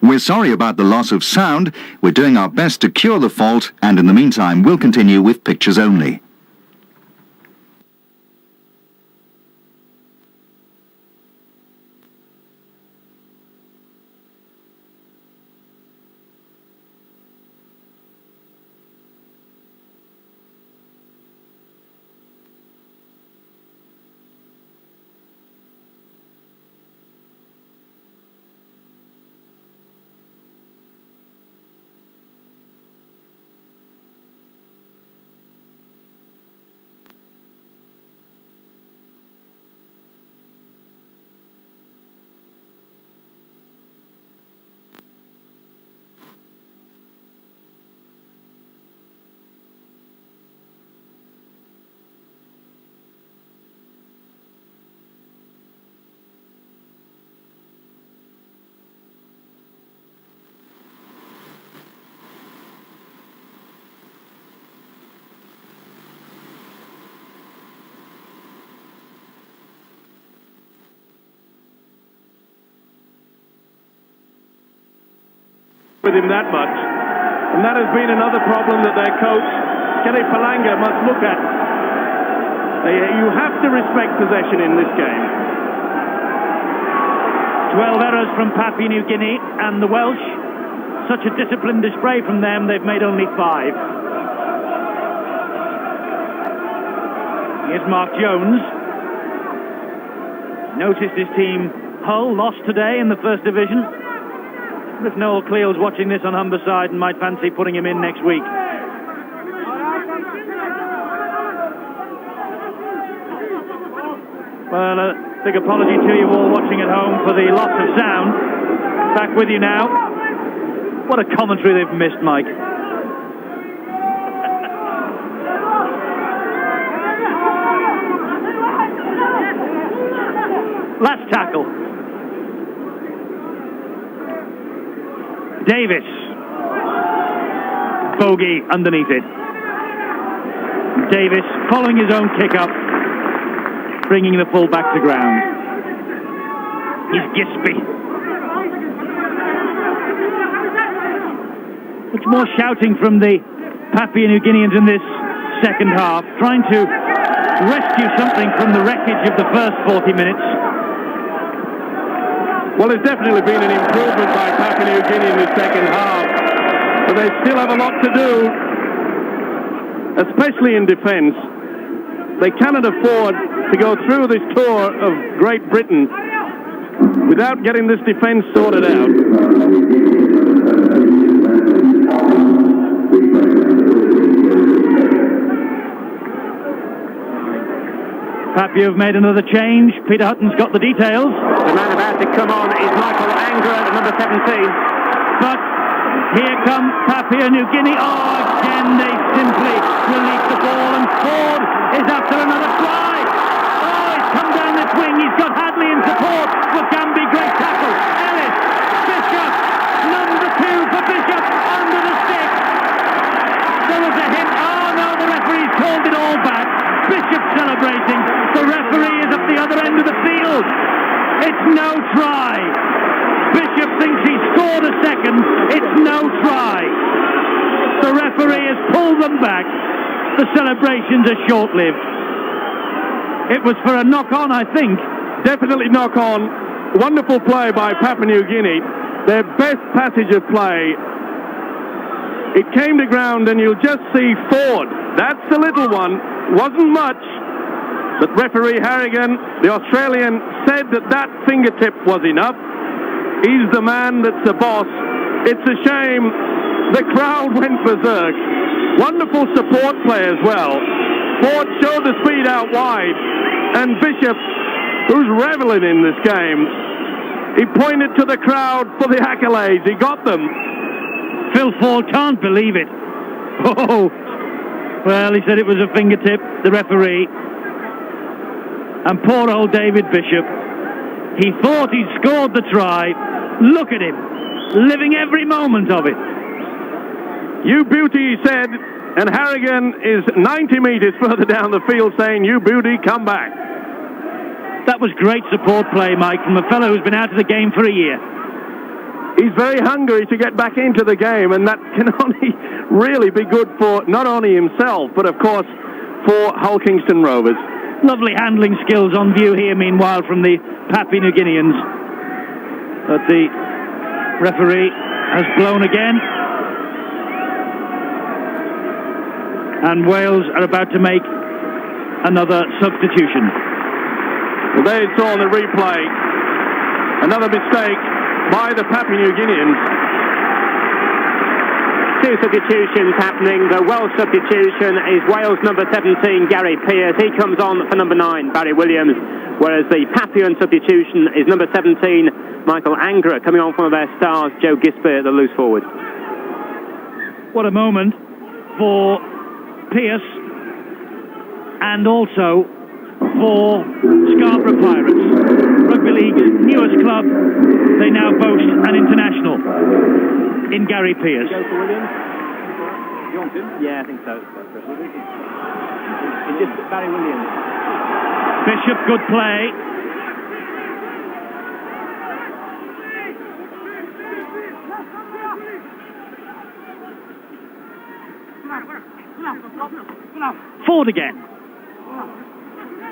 We're sorry about the loss of sound. We're doing our best to cure the fault, and in the meantime, we'll continue with pictures only. With him that much, and that has been another problem that their coach Kenny Palanga must look at. You have to respect possession in this game. 12 errors from Papua New Guinea, and the Welsh, such a disciplined display from them, they've made only 5. Here's Mark Jones. Noticed his team Hull lost today in the First Division. If Noel Cleo's watching this on Humberside and might fancy putting him in next week. Well, a big apology to you all watching at home for the loss of sound. Back with you now. What a commentary they've missed, Mike. Last tackle. Davis. Bogey underneath it. Davis following his own kick up, bringing the full back to ground. He's Gisby. Much more shouting from the Papua New Guineans in this second half, trying to rescue something from the wreckage of the first 40 minutes. Well, there's definitely been an improvement by Papua New Guinea in the second half, but they still have a lot to do, especially in defence. They cannot afford to go through this tour of Great Britain without getting this defence sorted out. Papua have made another change. Peter Hutton's got the details. The man about to come on is Michael Angra at number 17. But here come Papua New Guinea. Oh, again they simply release the ball, and Ford is after another try. Oh, he's come down this wing. He's got Hadley in support for Gambi. Great tackle. Ellis. Bishop. Number 2 for Bishop. Under the stick. There was a hit. Oh no, the referee's called it all back. Bishop celebrating. The referee is at the other end of the field. It's no try. Bishop thinks he scored a second. It's no try. The referee has pulled them back. The celebrations are short-lived. It was for a knock-on, I think. Definitely knock-on. Wonderful play by Papua New Guinea. Their best passage of play. It came to ground and you'll just see Ford. That's the little one. Wasn't much. But referee Harrigan, the Australian, said that fingertip was enough. He's the man that's the boss. It's a shame the crowd went berserk. Wonderful support play as well. Ford showed the speed out wide, and Bishop, who's reveling in this game, he pointed to the crowd for the accolades. He got them. Phil Ford can't believe it. Oh, well, he said it was a fingertip, the referee. And poor old David Bishop, he thought he'd scored the try. Look at him, living every moment of it. You beauty, he said, and Harrigan is 90 metres further down the field saying, you beauty, come back. That was great support play, Mike, from a fellow who's been out of the game for a year. he's very hungry to get back into the game, and that can only really be good for not only himself, but of course for Hull Kingston Rovers. Lovely handling skills on view here, meanwhile, from the Papua New Guineans. But the referee has blown again. And Wales are about to make another substitution. Well, there you saw on the replay another mistake by the Papua New Guineans. Two substitutions happening. The Welsh substitution is Wales number 17, Gary Pearce. He comes on for number 9, Barry Williams. Whereas the Papuan substitution is number 17, Michael Angra, coming on from one of their stars, Joe Gisbert, the loose forward. What a moment for Pearce and also for Scarborough Pirates, Rugby League's newest club. They now boast an international in Gary Pearce. Yeah, I think so. It's just Barry Williams. Bishop, good play. Ford again.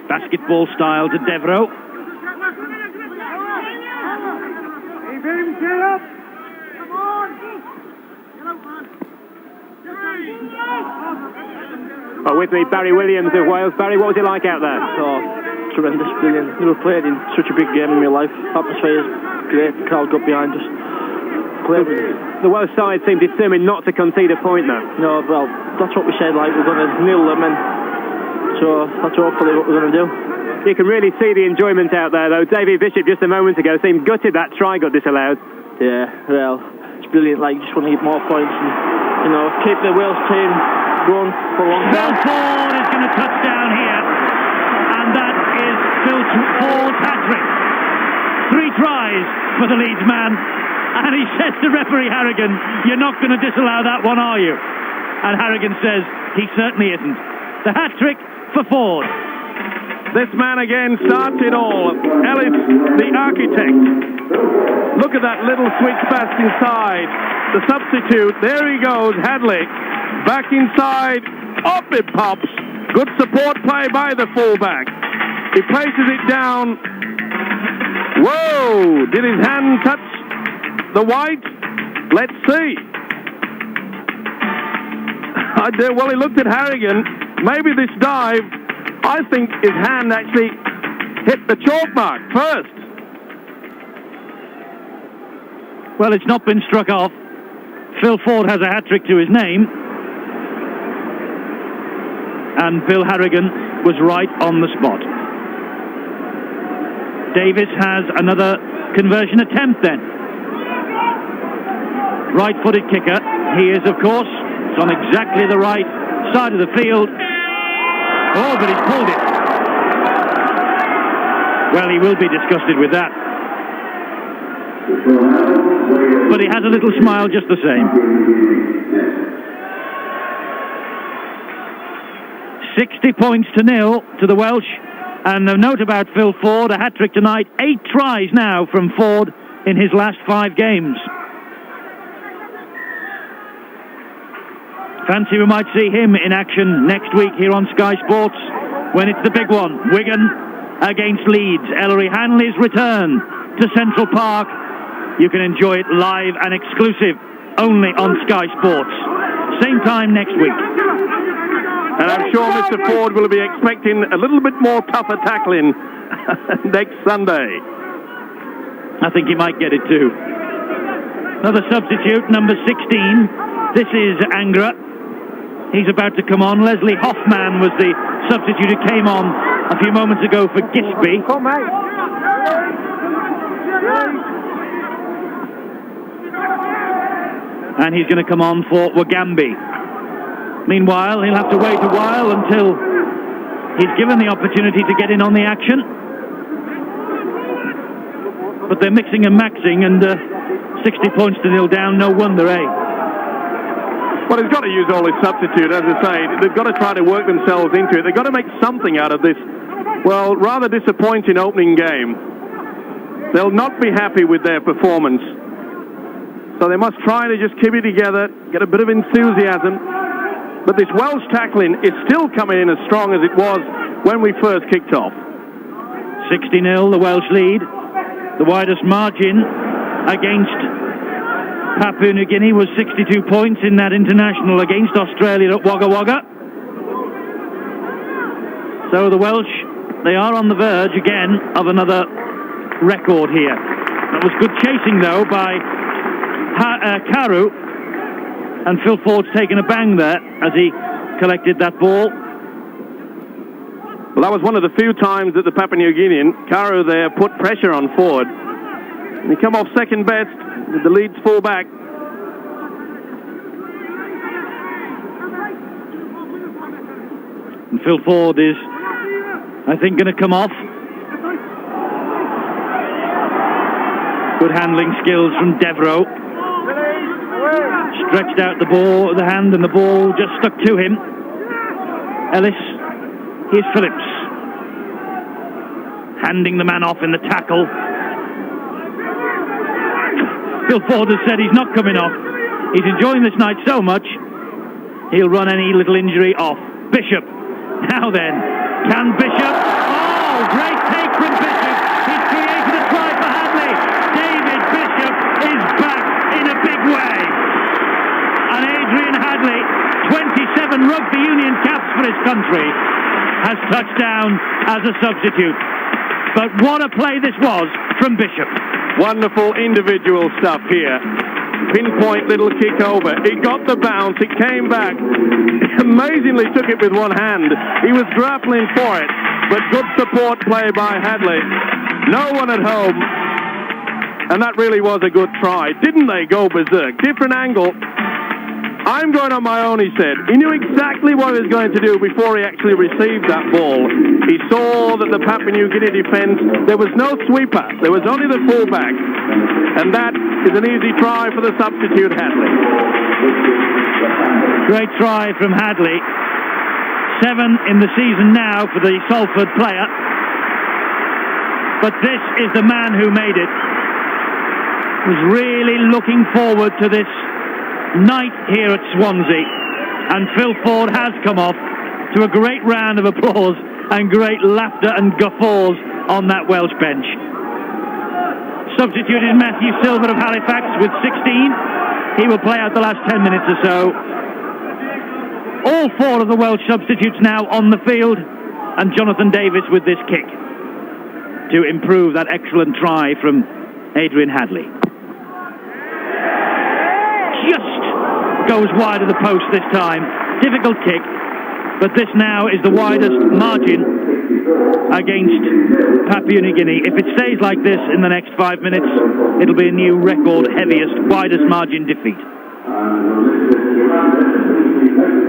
Basketball style to Devereux. Well, with me, Barry Williams of Wales. Barry, what was it like out there? Oh, tremendous, brilliant. Never played in such a big game in my life. Atmosphere is great. The crowd got behind us. The Welsh side seemed determined not to concede a point, though. No, well, that's what we said. Like, we're going to nil them, and so that's hopefully what we're going to do. You can really see the enjoyment out there, though. David Bishop just a moment ago seemed gutted that try got disallowed. Yeah, well, it's brilliant. Like, just want to get more points and, you know, keep the Wales team going for a long Phil time. Ford is going to touch down here, and that is Phil Ford's hat-trick. 3 tries for the Leeds man. And he says to referee Harrigan, "You're not going to disallow that one, are you?" And Harrigan says, "He certainly isn't." The hat-trick for Ford. This man again starts it all. Ellis, the architect. Look at that little switch pass inside. The substitute, there he goes, Hadley. Back inside, up it pops. Good support play by the fullback. He places it down. Whoa! Did his hand touch the white? Let's see. Well, he looked at Harrigan. Maybe this dive, I think his hand actually hit the chalk mark first. Well, it's not been struck off. Phil Ford has a hat-trick to his name. And Bill Harrigan was right on the spot. Davis has another conversion attempt then. Right-footed kicker. He is, of course. It's on exactly the right side of the field. Oh, but he's pulled it. Well, he will be disgusted with that. But he has a little smile just the same. 60 points to 0 to the Welsh. And a note about Phil Ford, a hat-trick tonight. 8 tries now from Ford in his last 5 games. Fancy we might see him in action next week here on Sky Sports when it's the big one. Wigan against Leeds. Ellery Hanley's return to Central Park. You can enjoy it live and exclusive only on Sky Sports. Same time next week. And I'm sure Mr. Ford will be expecting a little bit more tougher tackling next Sunday. I think he might get it too. Another substitute, number 16. This is Angra. He's about to come on. Leslie Hoffman was the substitute who came on a few moments ago for Gisby. And he's going to come on for Wagambi. Meanwhile, he'll have to wait a while until he's given the opportunity to get in on the action. But they're mixing and maxing, and 60 points to 0 down, no wonder, eh? Well, he's got to use all his substitute, as I say. They've got to try to work themselves into it. They've got to make something out of this, well, rather disappointing opening game. They'll not be happy with their performance. So they must try to just keep it together, get a bit of enthusiasm. But this Welsh tackling is still coming in as strong as it was when we first kicked off. 60-0, the Welsh lead. The widest margin against Papua New Guinea was 62 points in that international against Australia at Wagga Wagga. So the Welsh, they are on the verge again of another record here. That was good chasing though by Carew, and Phil Ford's taken a bang there as he collected that ball. Well, that was one of the few times that the Papua New Guinean, Carew there, put pressure on Ford. And he come off second best with the Leeds full-back. And Phil Ford is, I think, going to come off. Good handling skills from Devereaux. Stretched out the hand, and the ball just stuck to him. Ellis, here's Phillips. Handing the man off in the tackle. Phil Ford has said he's not coming off. He's enjoying this night so much, he'll run any little injury off. Bishop. Now then, can Bishop? Oh, great take from Bishop. He's created a try for Hadley. David Bishop is back in a big way. And Adrian Hadley, 27 rugby union caps for his country, has touched down as a substitute. But what a play this was from Bishop. Wonderful individual stuff here. Pinpoint little kick over. He got the bounce. It came back. Amazingly took it with one hand. He was grappling for it. But good support play by Hadley. No one at home. And that really was a good try. Didn't they go berserk? Different angle. I'm going on my own, he said. He knew exactly what he was going to do before he actually received that ball. He saw that the Papua New Guinea defence, there was no sweeper. There was only the fullback. And that is an easy try for the substitute Hadley. Great try from Hadley. 7 in the season now for the Salford player. But this is the man who made it. Was really looking forward to this night here at Swansea, and Phil Ford has come off to a great round of applause and great laughter and guffaws on that Welsh bench. Substituted Matthew Silver of Halifax with 16. He will play out the last 10 minutes or so. All 4 of the Welsh substitutes now on the field, and Jonathan Davis with this kick to improve that excellent try from Adrian Hadley. Just goes wide of the post this time. Difficult kick, but this now is the widest margin against Papua New Guinea. If it stays like this in the next 5 minutes, it'll be a new record, widest margin defeat.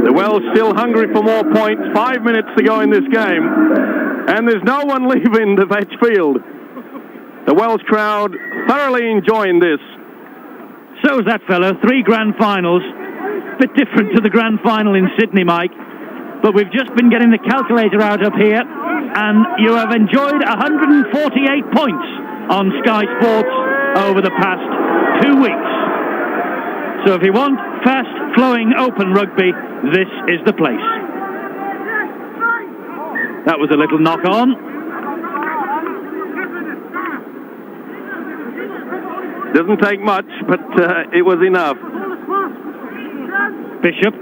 The Welsh still hungry for more points. 5 minutes to go in this game, and there's no one leaving the Vetch field. The Welsh crowd thoroughly enjoying this. So's that fellow. 3 grand finals. Bit different to the grand final in Sydney, Mike. But we've just been getting the calculator out up here, and you have enjoyed 148 points on Sky Sports over the past 2 weeks. So if you want fast, flowing, open rugby, this is the place. That was a little knock on. Doesn't take much, but it was enough. Bishop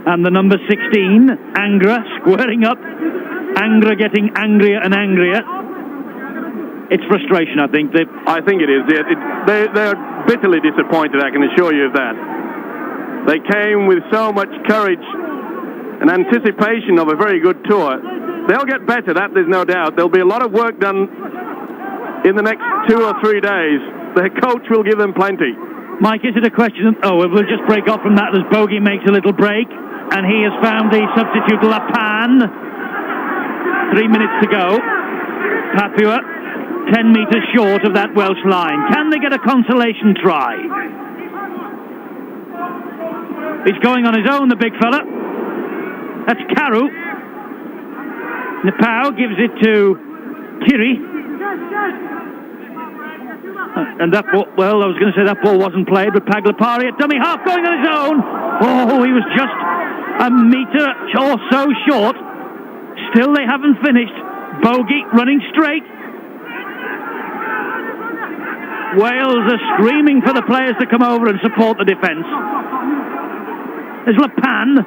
and the number 16, Angra, squaring up. Angra getting angrier and angrier. It's frustration, I think. I think it is. They're bitterly disappointed, I can assure you of that. They came with so much courage and anticipation of a very good tour. They'll get better, that there's no doubt. There'll be a lot of work done in the next 2 or 3 days. Their coach will give them plenty. Mike, is it a question of... Oh, we'll just break off from that as Bogey makes a little break. And he has found the substitute Lapan. 3 minutes to go. Papua, 10 metres short of that Welsh line. Can they get a consolation try? He's going on his own, the big fella. That's Carew. Nepau gives it to Kiri. And that ball, well, I was going to say that ball wasn't played, but Paglapari at dummy half going on his own. Oh, he was just a metre or so short. Still, they haven't finished. Bogey running straight. Wales are screaming for the players to come over and support the defence. There's Lepan.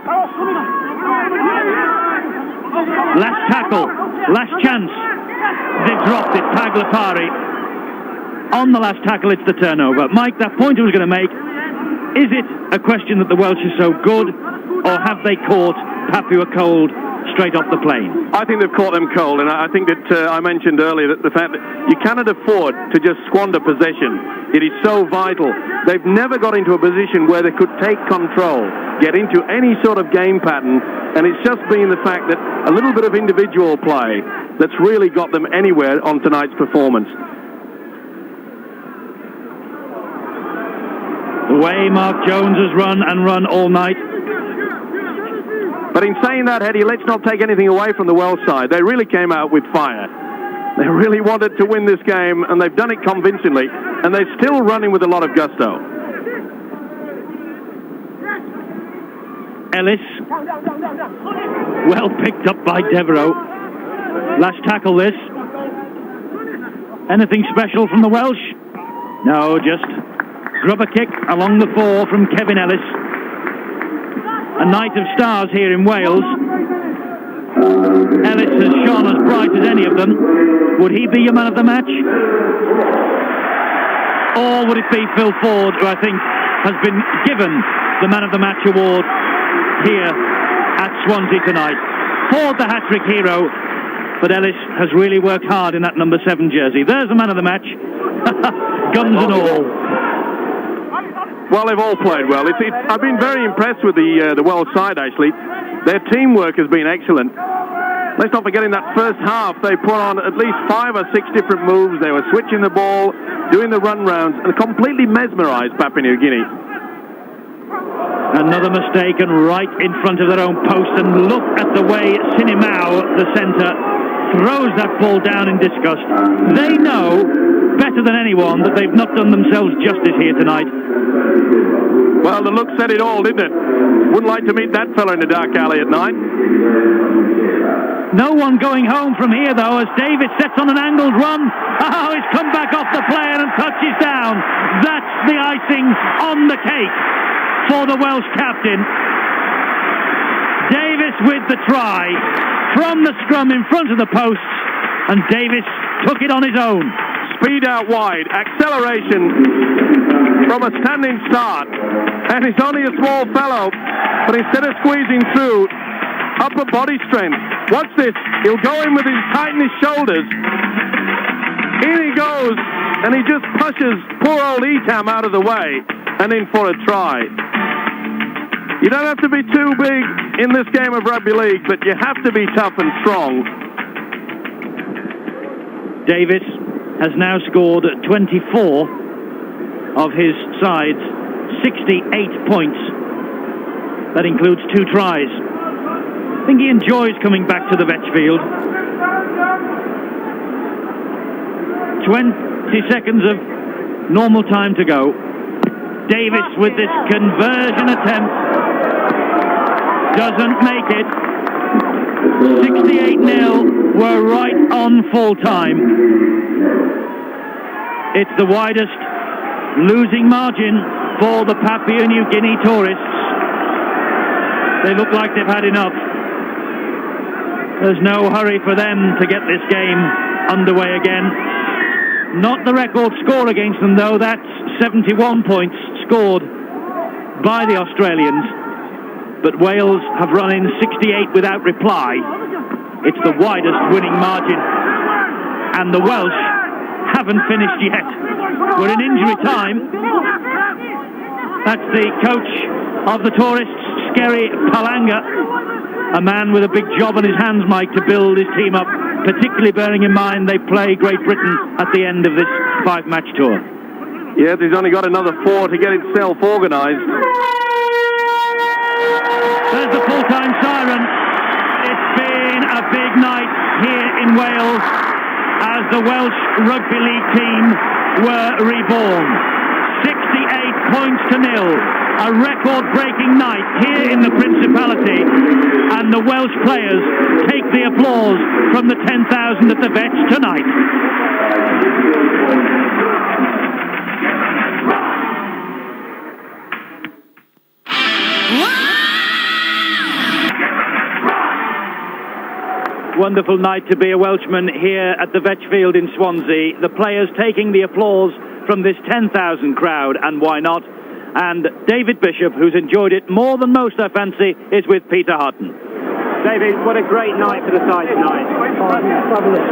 Last tackle, last chance. They've dropped it. Paglapari. On the last tackle, it's the turnover. Mike, that point I was going to make, is it a question that the Welsh are so good, or have they caught Papua cold straight off the plane? I think they've caught them cold, and I think that I mentioned earlier that the fact that you cannot afford to just squander possession. It is so vital. They've never got into a position where they could take control, get into any sort of game pattern, and it's just been the fact that a little bit of individual play that's really got them anywhere on tonight's performance. The way Mark Jones has run and run all night. But in saying that, Eddie, let's not take anything away from the Welsh side. They really came out with fire. They really wanted to win this game, and they've done it convincingly, and they're still running with a lot of gusto. Ellis. Well picked up by Devereux. Last tackle this. Anything special from the Welsh? No, just grubber kick along the 4 from Kevin Ellis. A night of stars here in Wales. Ellis has shone as bright as any of them. Would he be your man of the match? Or would it be Phil Ford, who I think has been given the man of the match award here at Swansea tonight? Ford the hat-trick hero, but Ellis has really worked hard in that number 7 jersey. There's the man of the match. Guns and all. Well, they've all played well. I've been very impressed with the Welsh side, actually. Their teamwork has been excellent. Let's not forget in that first half, they put on at least 5 or 6 different moves. They were switching the ball, doing the run rounds, and completely mesmerised Papua New Guinea. Another mistake, and right in front of their own post, and look at the way Sinimau, the centre, throws that ball down in disgust. They know better than anyone that they've not done themselves justice here tonight. Well, the look said it all, didn't it? Wouldn't like to meet that fella in the dark alley at night. No one going home from here, though, as Davis sets on an angled run. Oh, he's come back off the player and touches down. That's the icing on the cake for the Welsh captain. Davis with the try from the scrum in front of the posts, and Davis took it on his own. Speed out wide, acceleration from a standing start, and he's only a small fellow, but instead of squeezing through, upper body strength. Watch this, he'll go in with his tighten his shoulders. In he goes, and he just pushes poor old Etam out of the way, and in for a try. You don't have to be too big in this game of rugby league, but you have to be tough and strong. Davis has now scored 24 of his side's 68 points. That includes 2 tries. I think he enjoys coming back to the Vetch field. 20 seconds of normal time to go. Davis with this conversion attempt doesn't make it. 68-0. We're right on full time. It's the widest losing margin for the Papua New Guinea tourists. They look like they've had enough. There's no hurry for them to get this game underway again. Not the record score against them, though. That's 71 points scored by the Australians. But Wales have run in 68 without reply. It's the widest winning margin. And the Welsh haven't finished yet. We're in injury time. That's the coach of the tourists, Skerry Palanga. A man with a big job on his hands, Mike, to build his team up, particularly bearing in mind they play Great Britain at the end of this 5-match tour. Yes, he's only got another 4 to get itself organised. There's the full-time siren. It's been a big night here in Wales as the Welsh Rugby League team were reborn. 68 points to nil. A record-breaking night here in the Principality, and the Welsh players take the applause from the 10,000 at the Vetch tonight. Wonderful night to be a Welshman here at the Vetch Field in Swansea. The players taking the applause from this 10,000 crowd, and why not? And David Bishop, who's enjoyed it more than most, I fancy, is with Peter Hutton. David, what a great night for the side tonight. Oh, fabulous.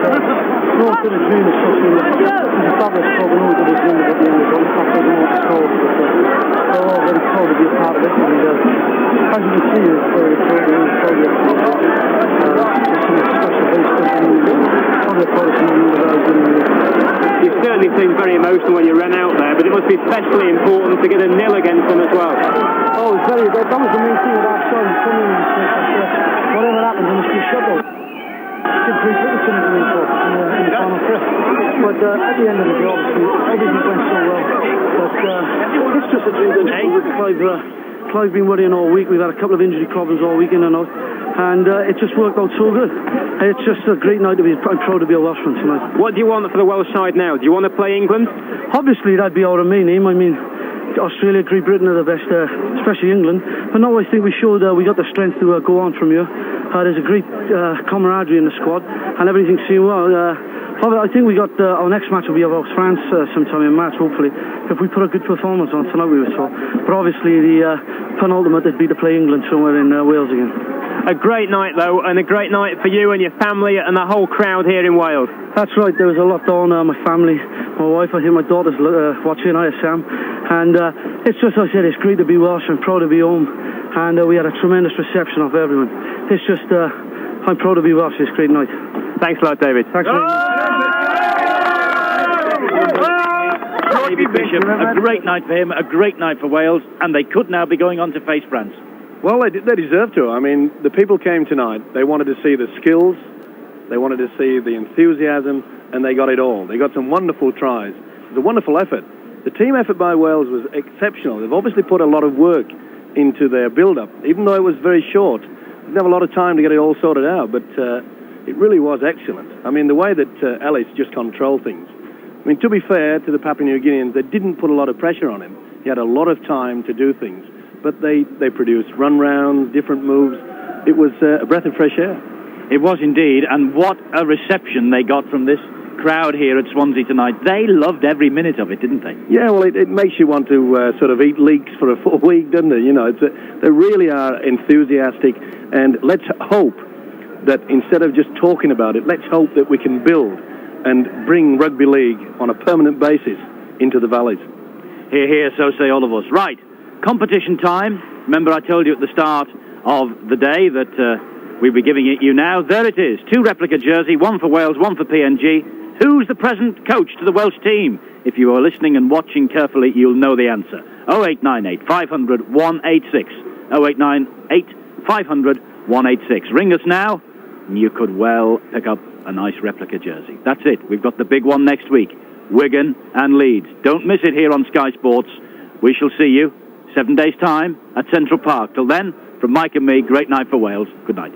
North of the dream is such a fabulous club, and always got the dream at the end of the top of the North score. We're all very proud to be a part of it. And as you can see, it's very probably You certainly seemed very emotional when you ran out there, but it must be especially important to get a nil against them as well. Oh, it's very good. That was the main thing with our son. Whatever happens, there must be a shutout. Did Great Britain in the World Cup in the final trip. But at the end of the day, obviously, everything went so well. But it's just a dream. Clive's been worrying all week. We've had a couple of injury problems all weekend and out. And it just worked out so good. It's just a great night to be. I'm proud to be a Welshman tonight. What do you want for the Welsh side now? Do you want to play England? Obviously, that'd be our main aim. I mean, Australia, Great Britain are the best, especially England. But now I think we showed we got the strength to go on from here. There's a great camaraderie in the squad, and everything's seeing well. I think we got our next match will be about France sometime in March, hopefully. If we put a good performance on tonight, we were so. But obviously, the penultimate would be to play England somewhere in Wales again. A great night, though, and a great night for you and your family and the whole crowd here in Wales. That's right. There was a lot on my family, my wife. I think my daughter's watching. Hi, Sam. And it's just, like I said, it's great to be Welsh. I'm proud to be home. And we had a tremendous reception of everyone. It's just, I'm proud to be Welsh. It's a great night. Thanks a lot, David. Thanks very much. David Bishop, a great night for him, a great night for Wales, and they could now be going on to face France. Well, they deserve to. I mean, the people came tonight. They wanted to see the skills, they wanted to see the enthusiasm, and they got it all. They got some wonderful tries. It was a wonderful effort. The team effort by Wales was exceptional. They've obviously put a lot of work into their build-up, even though it was very short. They didn't have a lot of time to get it all sorted out, but it really was excellent. I mean, the way that Ellis just controlled things. I mean, to be fair to the Papua New Guineans, they didn't put a lot of pressure on him. He had a lot of time to do things. But they produced run-rounds, different moves. It was a breath of fresh air. It was indeed, and what a reception they got from this crowd here at Swansea tonight. They loved every minute of it, didn't they? Yeah, well, it makes you want to sort of eat leeks for a full week, doesn't it? You know, they really are enthusiastic, and let's hope that instead of just talking about it, let's hope that we can build and bring rugby league on a permanent basis into the valleys. Hear, hear, so say all of us. Right. Competition time. Remember I told you at the start of the day that we'll be giving it you now. There it is. 2 replica jersey, one for Wales, one for PNG. Who's the present coach to the Welsh team? If you are listening and watching carefully, you'll know the answer. 0898 500 186. 0898 500 186. Ring us now, and you could well pick up a nice replica jersey. That's it. We've got the big one next week. Wigan and Leeds. Don't miss it here on Sky Sports. We shall see you 7 days' time at Central Park. Till then, from Mike and me, great night for Wales. Good night.